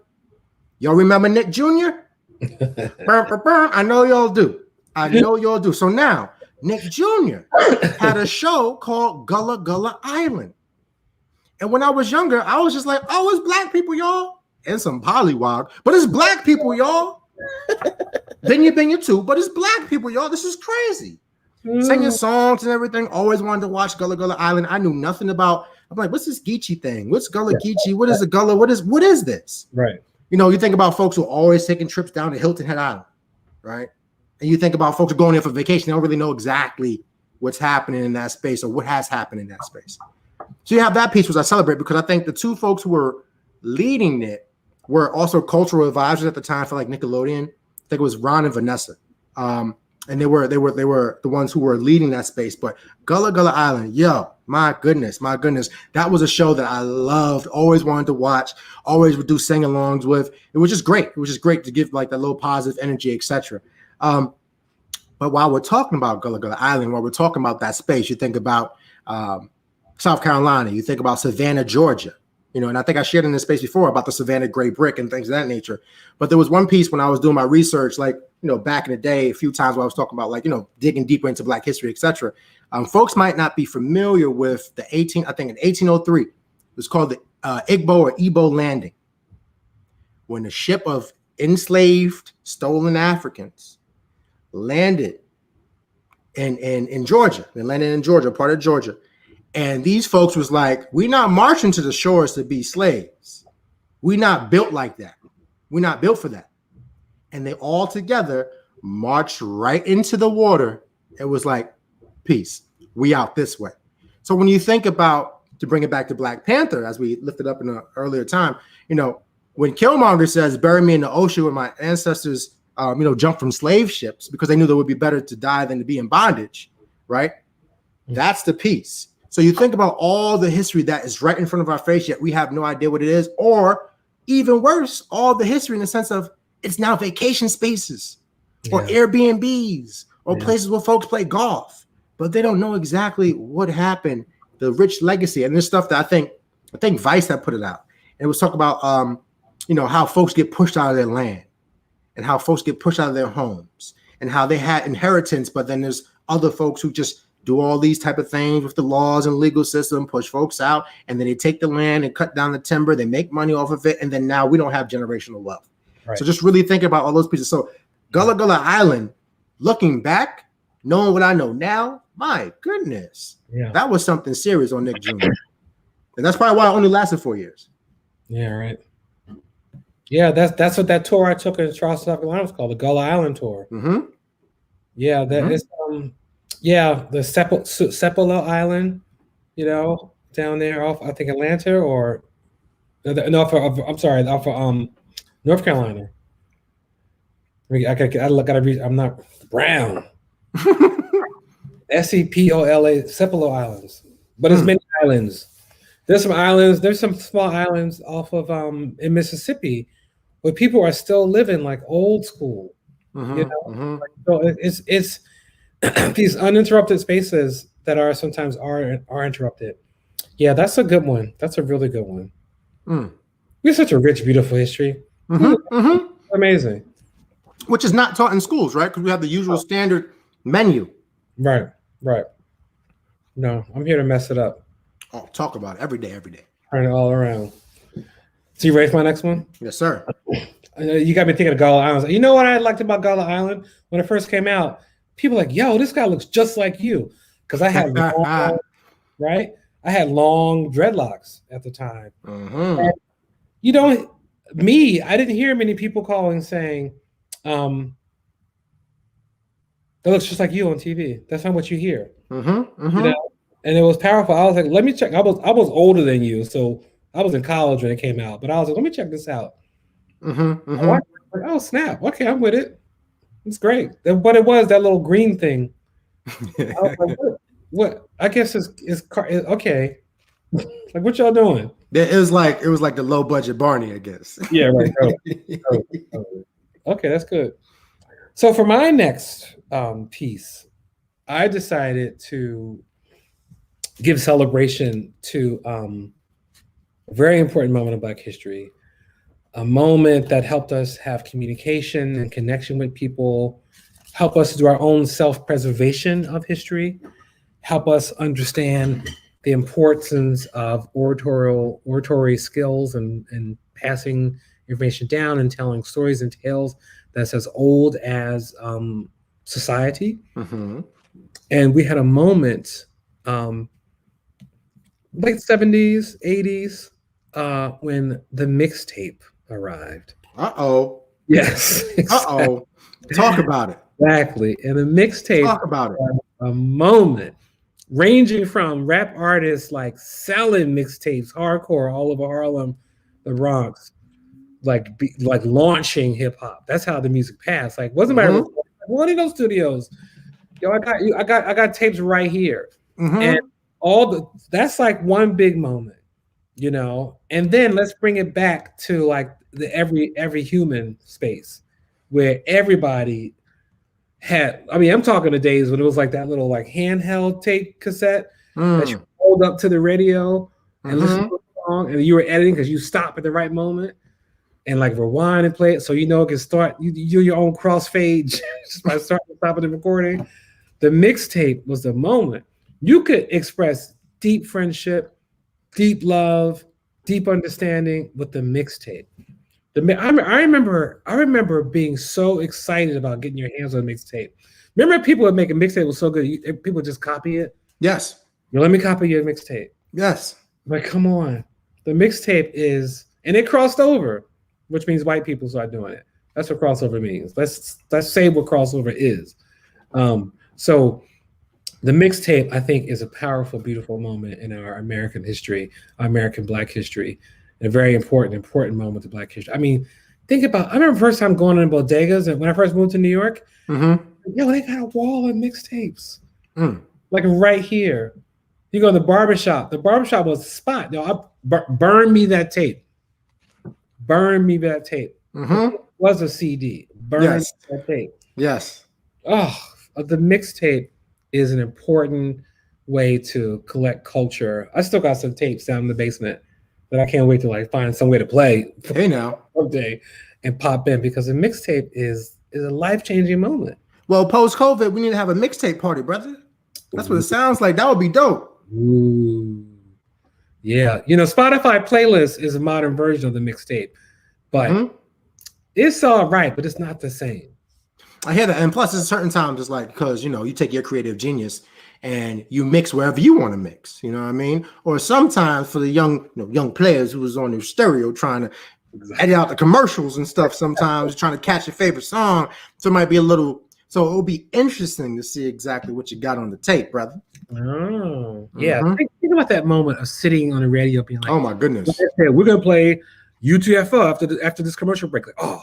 y'all remember Nick Jr.? I know y'all do. So now, Nick Jr. had a show called Gullah Gullah Island. And when I was younger, I was just like, oh, it's black people, y'all. And some pollywog, but it's black people, y'all. Binya too, but it's black people, y'all. This is crazy. Singing songs and everything. Always wanted to watch Gullah Gullah Island. I knew nothing about. I'm like, what's this Geechee thing? What's Gullah Geechee? What is a Gullah? What is this? Right. You think about folks who are always taking trips down to Hilton Head Island, right? And you think about folks going there for vacation. They don't really know exactly what's happening in that space or what has happened in that space. So you have that piece, which I celebrate, because I think the two folks who were leading it were also cultural advisors at the time for like Nickelodeon. I think it was Ron and Vanessa. And they were the ones who were leading that space. But Gullah Gullah Island, yo, my goodness, that was a show that I loved, always wanted to watch, always would do sing-alongs with. It was just great. It was just great to give like that little positive energy, etc. But while we're talking about Gullah Gullah Island, while we're talking about that space, you think about South Carolina, you think about Savannah, Georgia. And I think I shared in this space before about the Savannah Gray Brick and things of that nature. But there was one piece when I was doing my research, like, back in the day, a few times when I was talking about, like, digging deeper into Black history, etc. Folks might not be familiar with I think in 1803, it was called the Igbo or Igbo Landing. When a ship of enslaved, stolen Africans landed in Georgia. They landed in Georgia, part of Georgia. And these folks was like, we're not marching to the shores to be slaves. We're not built like that. We're not built for that. And they all together marched right into the water. It was like, peace. We out this way. So when you think about, to bring it back to Black Panther, as we lifted up in an earlier time, when Killmonger says, bury me in the ocean where my ancestors, jumped from slave ships because they knew it would be better to die than to be in bondage, right? That's the piece. So you think about all the history that is right in front of our face, yet we have no idea what it is, or even worse, all the history in the sense of it's now vacation spaces or Airbnbs or places where folks play golf, but they don't know exactly what happened, the rich legacy. And there's stuff that I think Vice had put it out. And it was talk about, how folks get pushed out of their land and how folks get pushed out of their homes and how they had inheritance, but then there's other folks who just do all these type of things with the laws and legal system, push folks out, and then they take the land and cut down the timber, they make money off of it, and then now we don't have generational wealth. Right. So just really think about all those pieces. So Gullah Gullah Island, looking back, knowing what I know now, my goodness, that was something serious on Nick Jr. And that's probably why it only lasted 4 years. Yeah, right. Yeah, that's what that tour I took in Charleston, South Carolina was called, the Gullah Island tour. Mm-hmm. Yeah, that is the Sepulveda Island, down there off, I think Atlanta or off of North Carolina. I gotta read. I'm not Brown. Sepola, Sepulveda Islands, but it's many islands. There's some islands. There's some small islands off of in Mississippi, where people are still living like old school. So it's these uninterrupted spaces that are sometimes are interrupted. Yeah, that's a good one. That's a really good one. We have such a rich, beautiful history. Amazing. Which is not taught in schools, right? Because we have the usual standard menu. Right. Right. No, I'm here to mess it up. Oh, talk about it every day, every day. Turn it all around. So you ready for my next one? Yes, sir. You got me thinking of Gala Island. You know what I liked about Gala Island when it first came out? People were like, yo, this guy looks just like you. Because I had long, right? I had long dreadlocks at the time. And, you know, I didn't hear many people calling saying, that looks just like you on TV. That's not what you hear. You know? And it was powerful. I was like, let me check. I was older than you, so I was in college when it came out. But I was like, let me check this out. Oh, snap. Okay, I'm with it. It's great. But it was that little green thing. I was like, what? I guess it's okay. Like, what y'all doing? It was like the low budget Barney, I guess. Yeah, right. Okay, that's good. So for my next piece, I decided to give celebration to a very important moment of Black history, a moment that helped us have communication and connection with people, help us do our own self-preservation of history, help us understand the importance of oratory skills and passing information down and telling stories and tales that's as old as society. And we had a moment, late 70s, 80s, when the mixtape arrived. Yes. Exactly. Talk about it. Exactly. And the mixtape, talk about it. A moment ranging from rap artists like selling mixtapes, hardcore all over Harlem, the Bronx, like launching hip hop. That's how the music passed. Like, wasn't my one of those studios? Yo, I got tapes right here, and that's like one big moment, you know. And then let's bring it back to like the every human space where everybody had. I mean, I'm talking the days when it was like that little like handheld tape cassette that you hold up to the radio and listen to a song, and you were editing because you stop at the right moment and like rewind and play it so you know it can start. You do your own crossfade just by starting and stopping the recording. The mixtape was the moment you could express deep friendship, deep love, deep understanding with the mixtape. I remember being so excited about getting your hands on a mixtape. Remember, people would make a mixtape was so good, people would just copy it. Yes. Let me copy your mixtape. Yes. Like, come on. The mixtape is, and it crossed over, which means white people start doing it. That's what crossover means. Let's say what crossover is. So the mixtape, I think, is a powerful, beautiful moment in our American history, our American Black history, a very important moment of Black history. I mean, think about, I remember the first time going in bodegas, and when I first moved to New York, yo, they got a wall of mixtapes. Like right here. You go to the barbershop. The barbershop was the spot. Yo, burn me that tape. Burn me that tape. It was a CD. Burn that tape. Yes. Oh, the mixtape is an important way to collect culture. I still got some tapes down in the basement that I can't wait to like find some way to play. Hey now, someday and pop in, because the mixtape is a life-changing moment. Well, post-COVID, we need to have a mixtape party, brother. That's what it sounds like. That would be dope. Ooh. Yeah, you know, Spotify playlist is a modern version of the mixtape, but it's all right, but it's not the same. I hear that, and plus, at certain times, it's like, because you know, you take your creative genius and you mix wherever you want to mix. You know what I mean? Or sometimes for the young players who was on their stereo trying to edit out the commercials and stuff. Sometimes trying to catch your favorite song, so it might be a little. So it will be interesting to see exactly what you got on the tape, brother. Oh, yeah. Think about that moment of sitting on the radio, being like, "Oh my goodness, we're gonna play UTFO after this commercial break." Like, oh.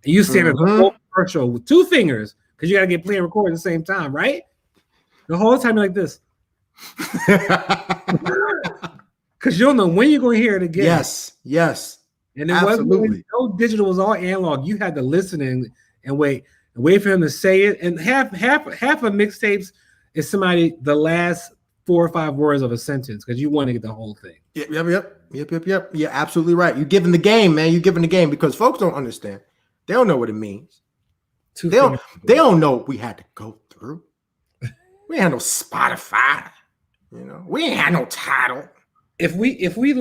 And you stand in the whole commercial with two fingers because you got to get play and record at the same time, right? The whole time you're like this. Because you don't know when you're going to hear it again. Yes. And it wasn't no digital, was all analog. You had to listen and wait for him to say it. And half of mixtapes is the last 4 or 5 words of a sentence because you want to get the whole thing. Yep. You're absolutely right. You're giving the game, man. You're giving the game because folks don't understand. They don't know what it means. They don't know what we had to go through. We ain't had no Spotify. You know, we ain't had no title. If we if we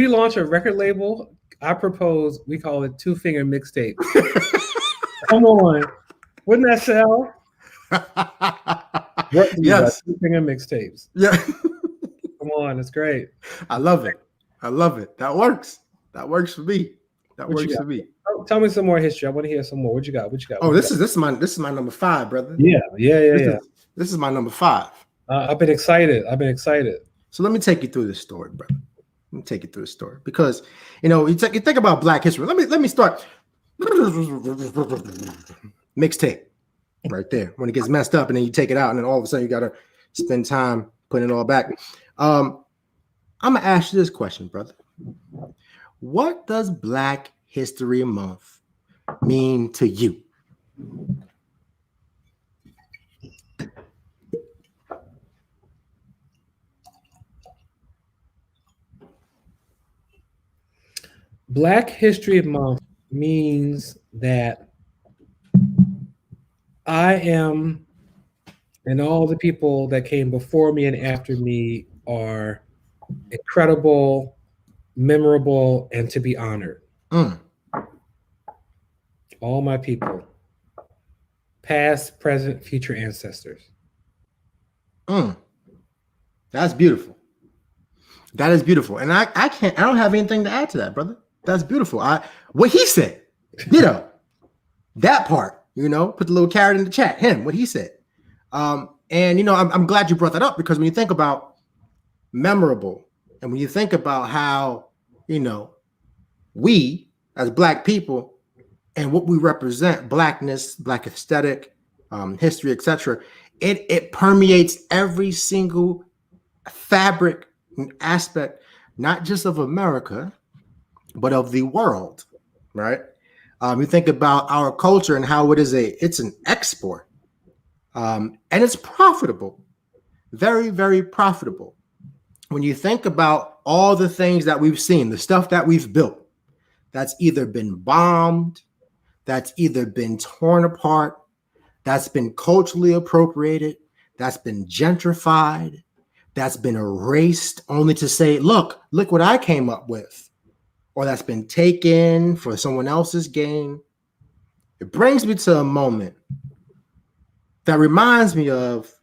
launch a record label, I propose we call it Two Finger Mixtape. Come on, wouldn't that sell? Yes, Two Finger Mixtapes. yeah. Come on, it's great. I love it. I love it. That works. That works for me. That What you works got? for me. Tell me some more history. I want to hear some more. What you got? What you got? Oh, What this you got? is my number 5, brother. Yeah. This is my number 5. I've been excited. So let me take you through this story, brother. Let me take you through the story because you think about Black history. Let me start. Mixtape, right there. When it gets messed up, and then you take it out, and then all of a sudden you gotta spend time putting it all back. I'm gonna ask you this question, brother. What does Black History Month mean to you? Black History Month means that I am, and all the people that came before me and after me are incredible, memorable, and to be honored. All my people, past, present, future ancestors. That's beautiful. That is beautiful. And I don't have anything to add to that, brother. That's beautiful. What he said, that part, put the little carrot in the chat, what he said. And I'm glad you brought that up because when you think about memorable and when you think about how, we as Black people and what we represent, Blackness, Black aesthetic, history, etc., it permeates every single fabric and aspect, not just of America, but of the world, right? You think about our culture and how it's an export, and it's profitable, very, very profitable. When you think about all the things that we've seen, the stuff that we've built, that's either been bombed, that's either been torn apart, that's been culturally appropriated, that's been gentrified, that's been erased only to say, look what I came up with, or that's been taken for someone else's gain. It brings me to a moment that reminds me of,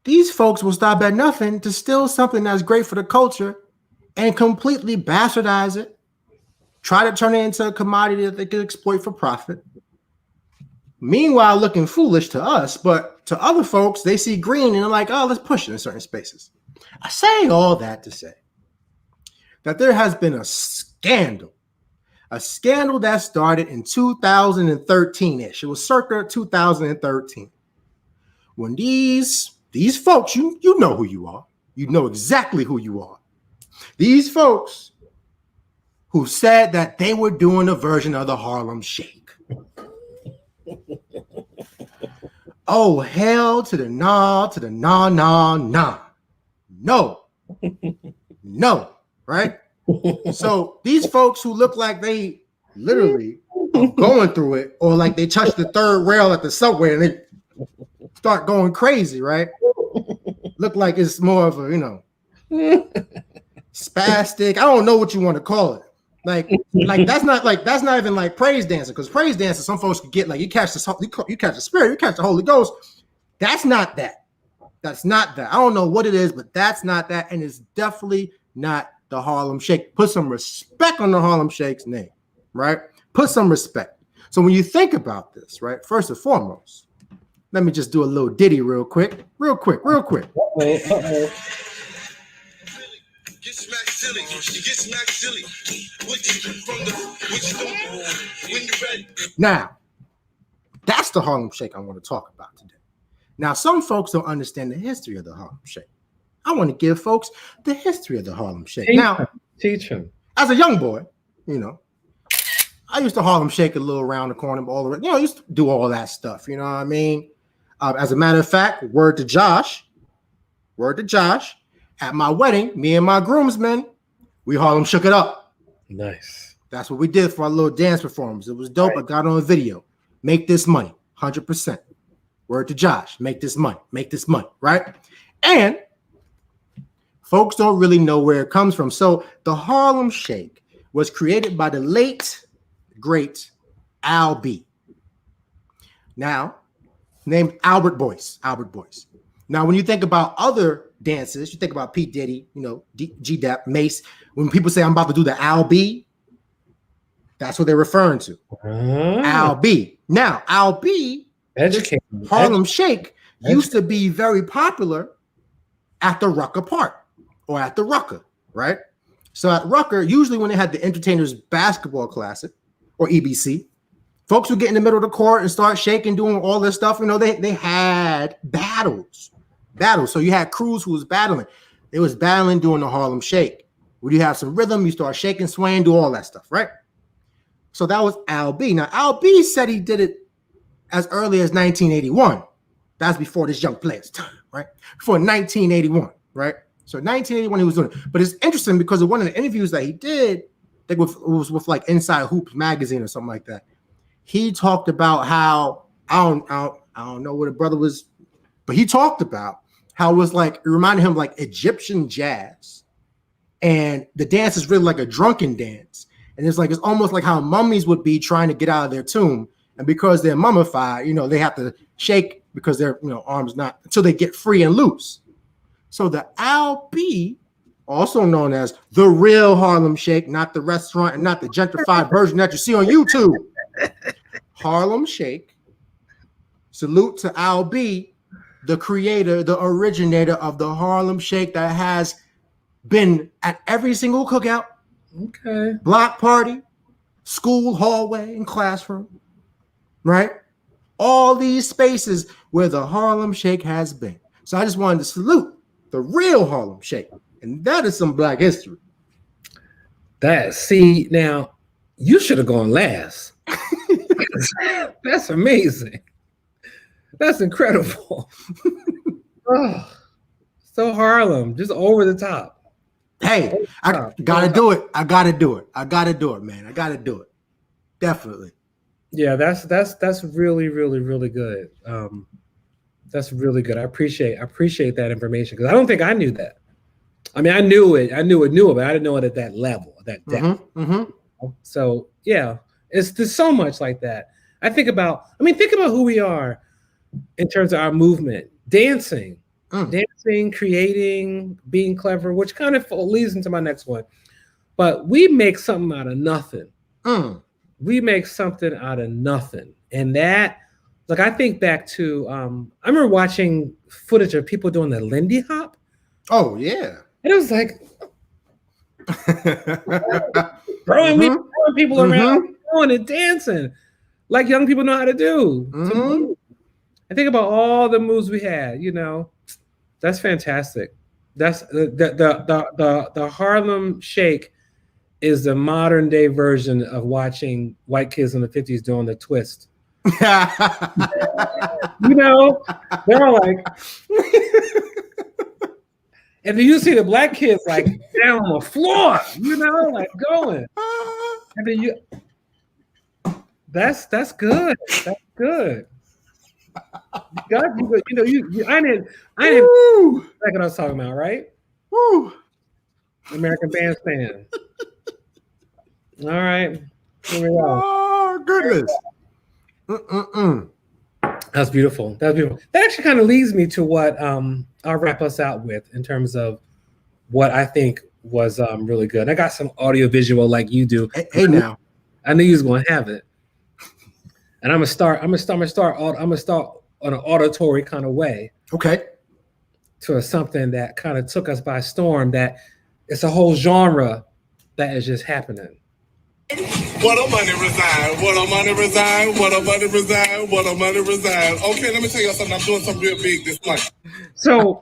these folks will stop at nothing to steal something that's great for the culture and completely bastardize it, try to turn it into a commodity that they can exploit for profit. Meanwhile, looking foolish to us, but to other folks, they see green and they're like, oh, let's push it in certain spaces. I say all that to say that there has been a scandal that started in 2013-ish. It was circa 2013. When these folks, you know who you are. You know exactly who you are. These folks who said that they were doing a version of the Harlem Shake. Oh, hell to the nah, to the nah, nah, nah. No, right? So these folks who look like they literally are going through it, or like they touched the third rail at the subway and they start going crazy, right? Look like it's more of a, spastic. I don't know what you want to call it. Like that's not even like praise dancing, because praise dancing, some folks can get like you catch the spirit, you catch the Holy Ghost. That's not that. That's not that. I don't know what it is, but that's not that, and it's definitely not the Harlem Shake. Put some respect on the Harlem Shake's name, right? Put some respect. So when you think about this, right, first and foremost, let me just do a little ditty real quick. Uh-oh. Get smacked silly. You get smacked silly. When you ready. Now, that's the Harlem Shake I want to talk about today. Now, some folks don't understand the history of the Harlem Shake. I want to give folks the history of the Harlem Shake. Teach him. As a young boy, I used to Harlem Shake a little around the corner, all the way. I used to do all that stuff. You know what I mean? As a matter of fact, word to Josh, at my wedding, me and my groomsmen, we Harlem shook it up. Nice. That's what we did for our little dance performance. It was dope. Right. I got on video. Make this money, 100%. Word to Josh. Make this money. Make this money, right? And folks don't really know where it comes from. So the Harlem Shake was created by the late, great Al B. Now, named Albert Boyce. Albert Boyce. Now, when you think about other dances, you think about P. Diddy, G-Dap, Mace. When people say I'm about to do the Al B, that's what they're referring to. Al B. Now, Al B, Harlem Shake used to be very popular at the Rucker Park or at the Rucker, right? So at Rucker, usually when they had the Entertainers Basketball Classic or EBC, folks would get in the middle of the court and start shaking, doing all this stuff. They had battles. So you had crews who was battling. They was battling doing the Harlem Shake. When you have some rhythm, you start shaking, swaying, do all that stuff, right? So that was Al B. Now, Al B said he did it as early as 1981. That's before this young player's time, right? Before 1981, right? So 1981 he was doing it. But it's interesting because of one of the interviews that he did, I think it was with like Inside Hoops magazine or something like that. He talked about how I don't know what the brother was, but he talked about how it was like, it reminded him like Egyptian jazz. And the dance is really like a drunken dance. And it's almost like how mummies would be trying to get out of their tomb. And because they're mummified, they have to shake because their arms not until they get free and loose. So the Al B, also known as the real Harlem Shake, not the restaurant and not the gentrified version that you see on YouTube. Harlem Shake. Salute to Al B, the creator, the originator of the Harlem Shake that has been at every single cookout, block party, school hallway, and classroom, right? All these spaces where the Harlem Shake has been. So I just wanted to salute the real Harlem Shake, and that is some Black history. Now, you should have gone last. That's amazing. That's incredible. So Harlem, just over the top. Hey, I gotta do it. I gotta do it, man. I gotta do it. Definitely. Yeah, that's really, really, really good. That's really good. I appreciate that information because I don't think I knew that. I mean, I knew it, but I didn't know it at that level, that depth. So yeah, there's so much like that. Think about who we are in terms of our movement, dancing, creating, being clever, which kind of leads into my next one. But we make something out of nothing. We make something out of nothing. And that, I think back to, I remember watching footage of people doing the Lindy Hop. Oh, yeah. And it was like, throwing people around, going and dancing like young people know how to do. I think about all the moves we had, that's fantastic. That's the Harlem Shake is the modern day version of watching white kids in the 50s doing the twist. They're all like, and then you see the Black kids like down on the floor, like going. And then that's good. That's good. God, I didn't like what I was talking about, right? Woo. American Bandstand. All right. Here we go. Oh, goodness. That's beautiful. That actually kind of leads me to what I'll wrap us out with in terms of what I think was really good. I got some audio visual like you do. Hey now. I knew you was going to have it. And I'm gonna start on an auditory kind of way. Okay. To something that kind of took us by storm. That it's a whole genre that is just happening. What a money reside, what a money reside, what a money reside, what a money reside. Okay, let me tell you something. I'm doing something real big this month. So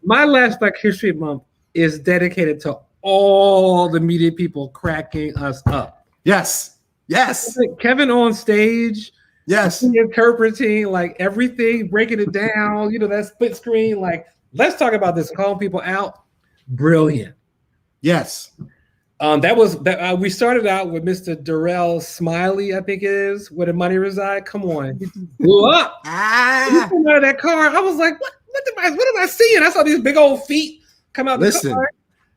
my last Black History Month is dedicated to all the media people cracking us up. Yes. Yes. Kevin on stage. Yes. Interpreting like everything, breaking it down, that split screen. Like, let's talk about this, calling people out. Brilliant. Yes. We started out with Mr. Darrell Smiley, I think it is, where the money reside. Come on. He blew up. came out of that car, I was like, what am I seeing? I saw these big old feet come out the car.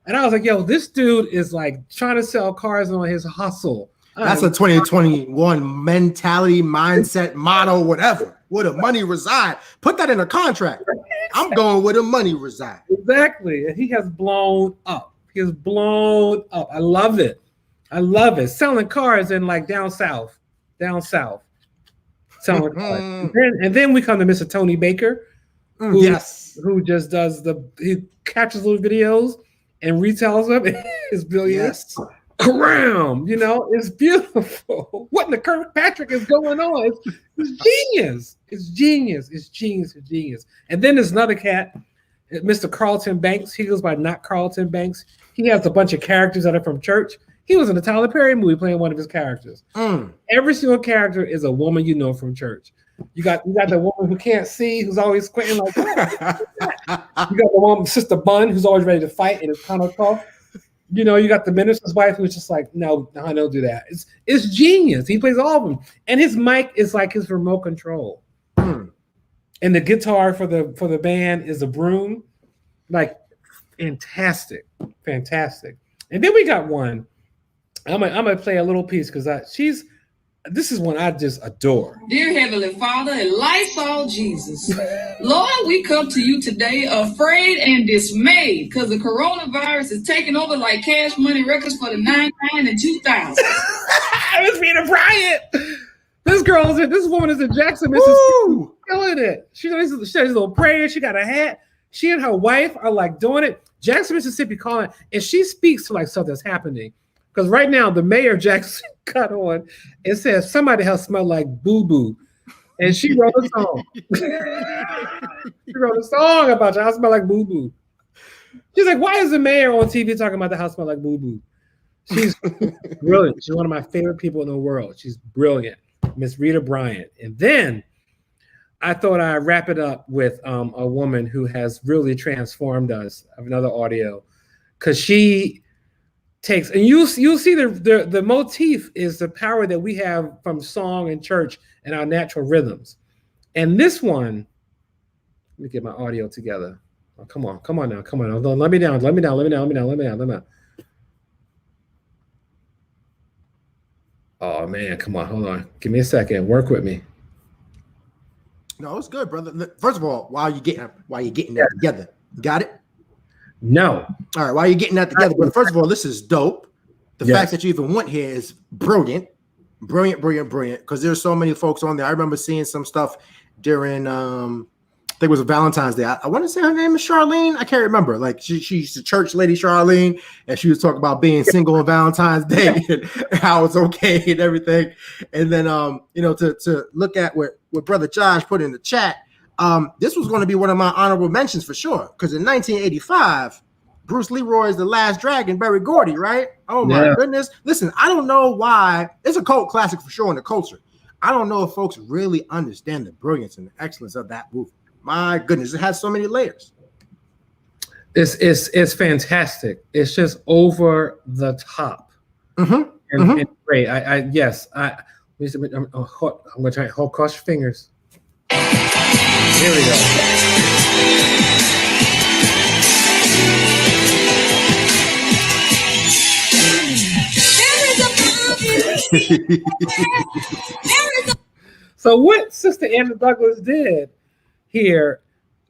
And I was like, yo, this dude is like trying to sell cars on his hustle. That's a 2021 mentality, mindset, motto, whatever. Where the money reside. Put that in a contract. I'm going where the money reside. Exactly. And he has blown up. He has blown up. I love it. Selling cars in like down south. Selling cars. And then we come to Mr. Tony Baker, who just does he captures little videos and retells them. It's brilliant. Yes. Karam, it's beautiful. What in the Kirkpatrick is going on? It's genius. It's genius. And then there's another cat, Mr. Carlton Banks. He goes by Not Carlton Banks. He has a bunch of characters that are from church. He was in the Tyler Perry movie playing one of his characters. Every single character is a woman from church. You got the woman who can't see, who's always squinting like that. You got the woman, Sister Bun, who's always ready to fight and is kind of tough. You got the minister's wife who's just like, no, don't do that. It's genius. He plays all of them, and his mic is like his remote control, and the guitar for the band is a broom, like fantastic. And then we got one. I'm gonna play a little piece because this is one I just adore. Dear Heavenly Father and Lysol Jesus, Lord, we come to you today afraid and dismayed because the coronavirus is taking over like Cash Money Records for the 99 and 2000. It's Rita Bryant. This woman is in Jackson, Mississippi, killing it. She does a little prayer. She got a hat. She and her wife are like doing it. Jackson, Mississippi, calling, and she speaks to like stuff that's happening. Because right now, the mayor of Jackson cut on and says somebody else smell like boo-boo. And she wrote a song. She wrote a song about your house smell like boo-boo. She's like, why is the mayor on TV talking about the house smell like boo-boo? She's brilliant. She's one of my favorite people in the world. She's brilliant. Miss Rita Bryant. And then I thought I'd wrap it up with a woman who has really transformed us. I have another audio. Because she takes, and you'll see the motif is the power that we have from song and church and our natural rhythms. And this one, let me get my audio together. Oh, come on now. Let me down. Oh man, come on, hold on. Give me a second. Work with me. No, it's good, brother. First of all, why are you getting that together? You got it? No. All right, why are you getting that together? But first of all, this is dope. The fact that you even went here is brilliant. Because there's so many folks on there. I remember seeing some stuff during I think it was a Valentine's Day. I want to say her name is Charlene. I can't remember. Like she's the church lady, Charlene, and she was talking about being single on Valentine's Day and how it's okay and everything. And then to look at what Brother Josh put in the chat. This was going to be one of my honorable mentions for sure. Because in 1985, Bruce Leroy's The Last Dragon buried Gordy, right? Oh my goodness. Listen, I don't know why. It's a cult classic for sure in the culture. I don't know if folks really understand the brilliance and the excellence of that movie. My goodness, it has so many layers. It's fantastic. It's just over the top. And great. I'm gonna try. Cross your fingers. Here we go. So what Sister Anna Douglas did here,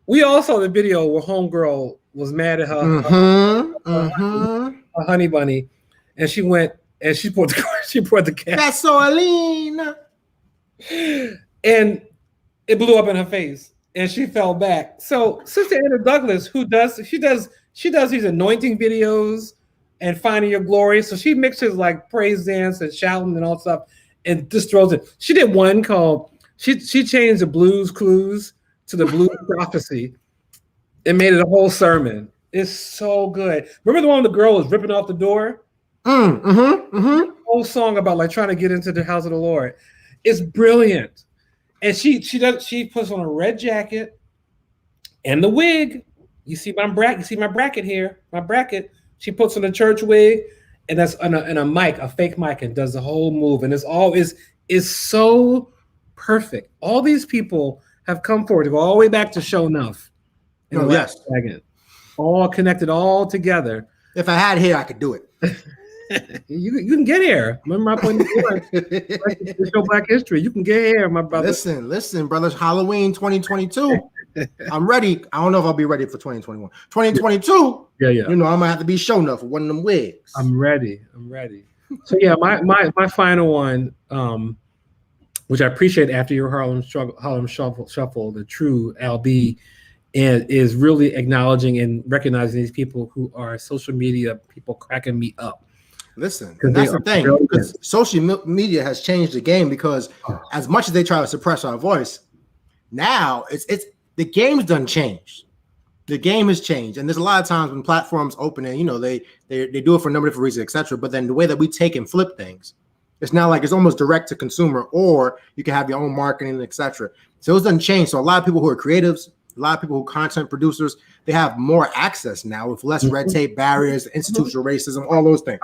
we all saw the video where homegirl was mad at her, her honey bunny, and she went and she poured the cat. Gasoline. And it blew up in her face, and she fell back. So Sister Anna Douglas, who does these anointing videos and Finding Your Glory. So she mixes like praise dance and shouting and all stuff, and just throws it. She did one called she changed the Blues Clues to the Blues Prophecy and made it a whole sermon. It's so good. Remember the one the girl was ripping off the door? Whole song about like trying to get into the house of the Lord. It's brilliant. And she puts on a red jacket and the wig. You see my bracket here. My bracket. She puts on a church wig, and that's on a mic, a fake mic, and does the whole move. And it's so perfect. All these people have come forward to go all the way back to Show Enough. Yes. Second. All connected, all together. If I had hair, I could do it. You can get here. Remember my point to show Black history. You can get here, my brother. Listen, brothers. Halloween 2022. I'm ready. I don't know if I'll be ready for 2021. 2022. Yeah. You know, I'm gonna have to be show enough for one of them wigs. I'm ready. So yeah, my final one, which I appreciate after your Harlem Shuffle, the true LB, and is really acknowledging and recognizing these people who are social media people cracking me up. Listen, that's the thing, because social media has changed the game, because as much as they try to suppress our voice, now it's the game's done changed. The game has changed, and there's a lot of times when platforms open and, you know, they do it for a number of different reasons, etc. But then the way that we take and flip things, it's now like it's almost direct to consumer, or you can have your own marketing, etc. So it's done changed. So a lot of people who are creatives, a lot of people who are content producers, they have more access now with less red tape barriers, institutional racism, all those things.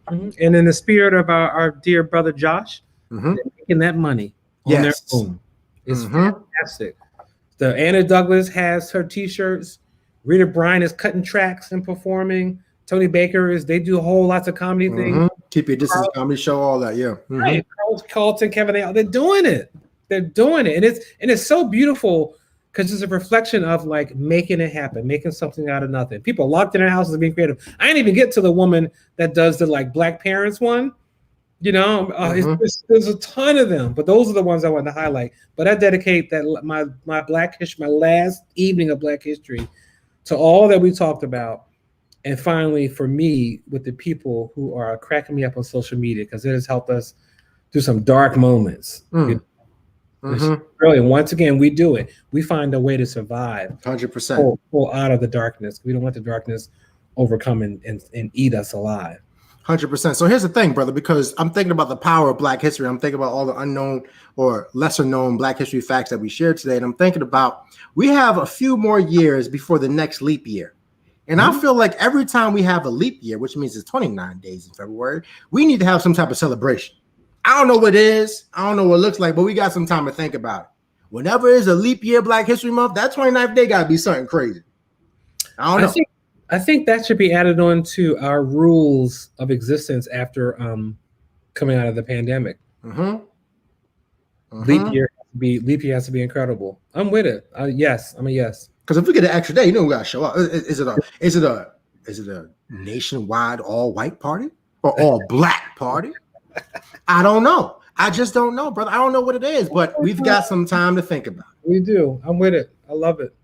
And in the spirit of our dear brother Josh, they're making that money on their own. It's fantastic. The Anna Douglas has her t-shirts. Rita Bryan is cutting tracks and performing. Tony Baker they do whole lots of comedy things. Keep Your Distance comedy show, all that, yeah. Right. Carlton, Kevin, they're doing it. And it's so beautiful, because it's a reflection of like making it happen, making something out of nothing. People locked in their houses being creative. I didn't even get to the woman that does the like Black Parents one. You know, there's a ton of them, but those are the ones I want to highlight. But I dedicate that my Black history, my last evening of Black history, to all that we talked about, and finally for me with the people who are cracking me up on social media, because it has helped us through some dark moments. You know? Really, once again, we do it. We find a way to survive. 100%. Pull out of the darkness. We don't let the darkness overcome and eat us alive. 100%. So here's the thing, brother, because I'm thinking about the power of Black history. I'm thinking about all the unknown or lesser known Black history facts that we shared today. And I'm thinking about, we have a few more years before the next leap year. And I feel like every time we have a leap year, which means it's 29 days in February, we need to have some type of celebration. I don't know what it is. I don't know what it looks like, but we got some time to think about it. Whenever it's a leap year Black History Month, that 29th day got to be something crazy. I don't know. I think that should be added on to our rules of existence after coming out of the pandemic. Leap year has to be incredible. I'm with it. Yes, I'm a yes. Because if we get an extra day, you know we gotta show up. Is it a nationwide all white party or all Black party? I don't know. I just don't know, brother. I don't know what it is, but we've got some time to think about it. We do. I'm with it. I love it.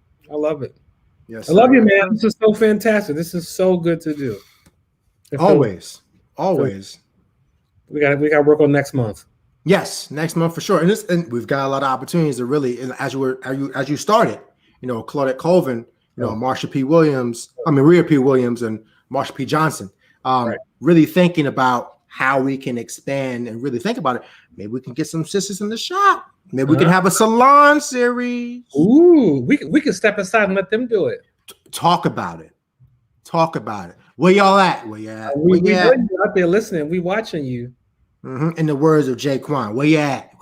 Yes, I love you, man. This is so fantastic. This is so good to do. Always. We got to work on next month. Yes, next month for sure. And we've got a lot of opportunities to really, and as you started, you know, Claudette Colvin, you know, Marsha P. Williams, Maria P. Williams, and Marsha P. Johnson, really thinking about how we can expand and really think about it. Maybe we can get some sisters in the shop. Maybe we can have a salon series. Ooh, we can step aside and let them do it. Talk about it. Where y'all at? We out there listening. We watching you. In the words of Jay Quan, where you at?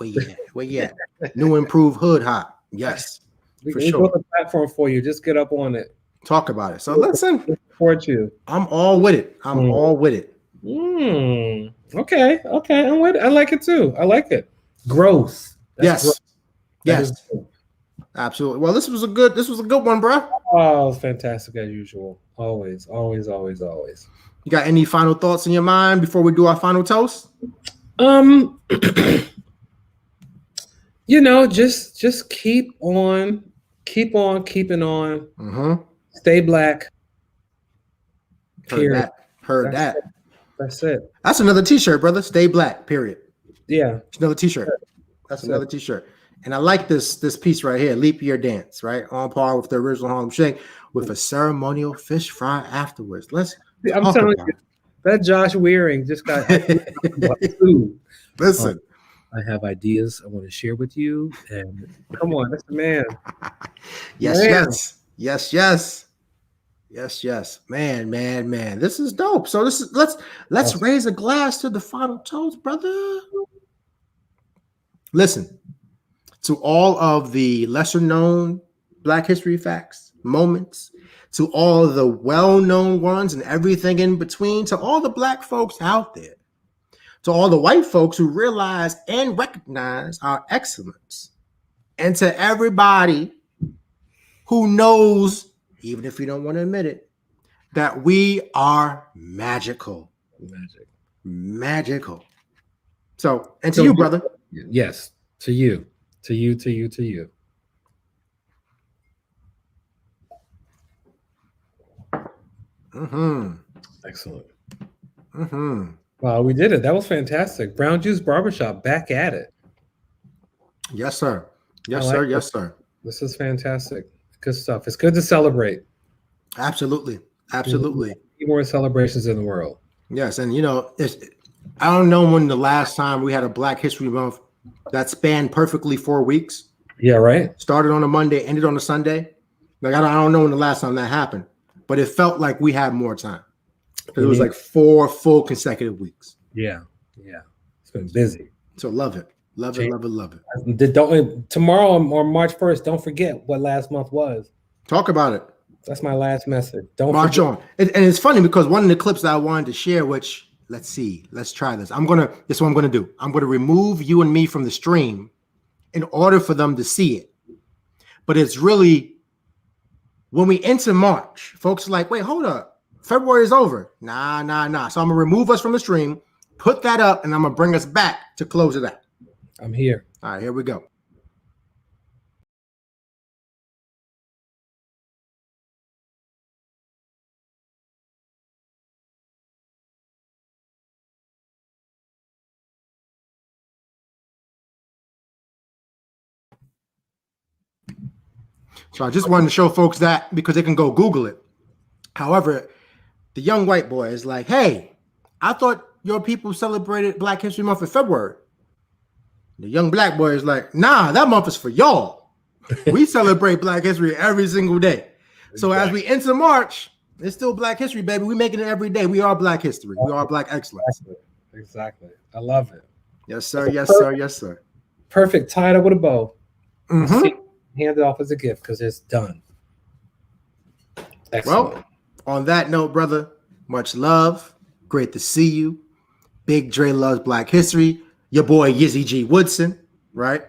New improved hood hop. Yes, we built a platform for you. Just get up on it. Talk about it. So listen, support you. I'm all with it. All with it. Okay. I'm with it. I like it too. I like it. Growth. Yes. Absolutely. Well, this was a good one, bro. Oh, it was fantastic as usual. Always. You got any final thoughts in your mind before we do our final toast? You know, just keep on keeping on. Stay Black. Period. Heard that. That's it. That's another t-shirt, brother. Stay Black, period. Yeah. It's another t-shirt. That's another t-shirt. And I like this piece right here, Leap Year Dance, right? On par with the original Harlem Shake, with a ceremonial fish fry afterwards. I'm telling you, that Josh Wearing just got food. Listen. I have ideas I want to share with you. And come on, that's the man. Yes. Man. This is dope. So let's raise a glass to the final toast, brother. Listen, to all of the lesser known Black history facts, moments, to all of the well-known ones and everything in between, to all the Black folks out there, to all the white folks who realize and recognize our excellence, and to everybody who knows, even if you don't want to admit it, that we are magical. Magical. So, and to you, brother. Yes, to you. To you. Mm-hmm. Excellent. Mm-hmm. Wow, we did it. That was fantastic. Brown Juice Barbershop, back at it. Yes, sir. Yes, I like sir. this. Yes, sir. This is fantastic. Good stuff. It's good to celebrate. Absolutely. Absolutely. More celebrations in the world. Yes, and I don't know when the last time we had a Black History Month that spanned perfectly 4 weeks. Yeah, right. Started on a Monday, ended on a Sunday. Like I don't know when the last time that happened, but it felt like we had more time because it was like 4 full consecutive weeks. Yeah, it's been busy. So love it. Love it. Tomorrow on March 1st, don't forget what last month was. Talk about it. That's my last message. Don't march forget. on. And it's funny because one of the clips that I wanted to share, which let's try this. This is what I'm gonna do. I'm gonna remove you and me from the stream in order for them to see it. But it's really when we enter March, folks are like, wait, hold up. February is over. Nah. So I'm gonna remove us from the stream, put that up, and I'm gonna bring us back to close it out. I'm here. All right, here we go. So I just wanted to show folks that because they can go Google it. However, the young white boy is like, hey, I thought your people celebrated Black History Month in February. The young Black boy is like, nah, that month is for y'all. We celebrate Black History every single day. So as we enter March, it's still Black History, baby. We making it every day. We are Black history. We are Black excellence. Exactly. I love it. Yes, sir. Yes, sir. Yes, sir. Perfect. Tied up with a bow. Mm-hmm. Hand it off as a gift because it's done. Excellent. Well, on that note, brother, much love. Great to see you. Big Dre loves Black history. Your boy Yizzy G. Woodson, right?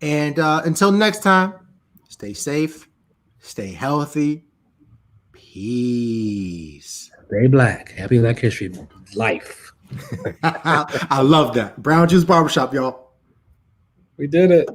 And until next time, stay safe, stay healthy. Peace. Stay Black. Happy Black History Life. I love that. Brown Juice Barbershop, y'all. We did it.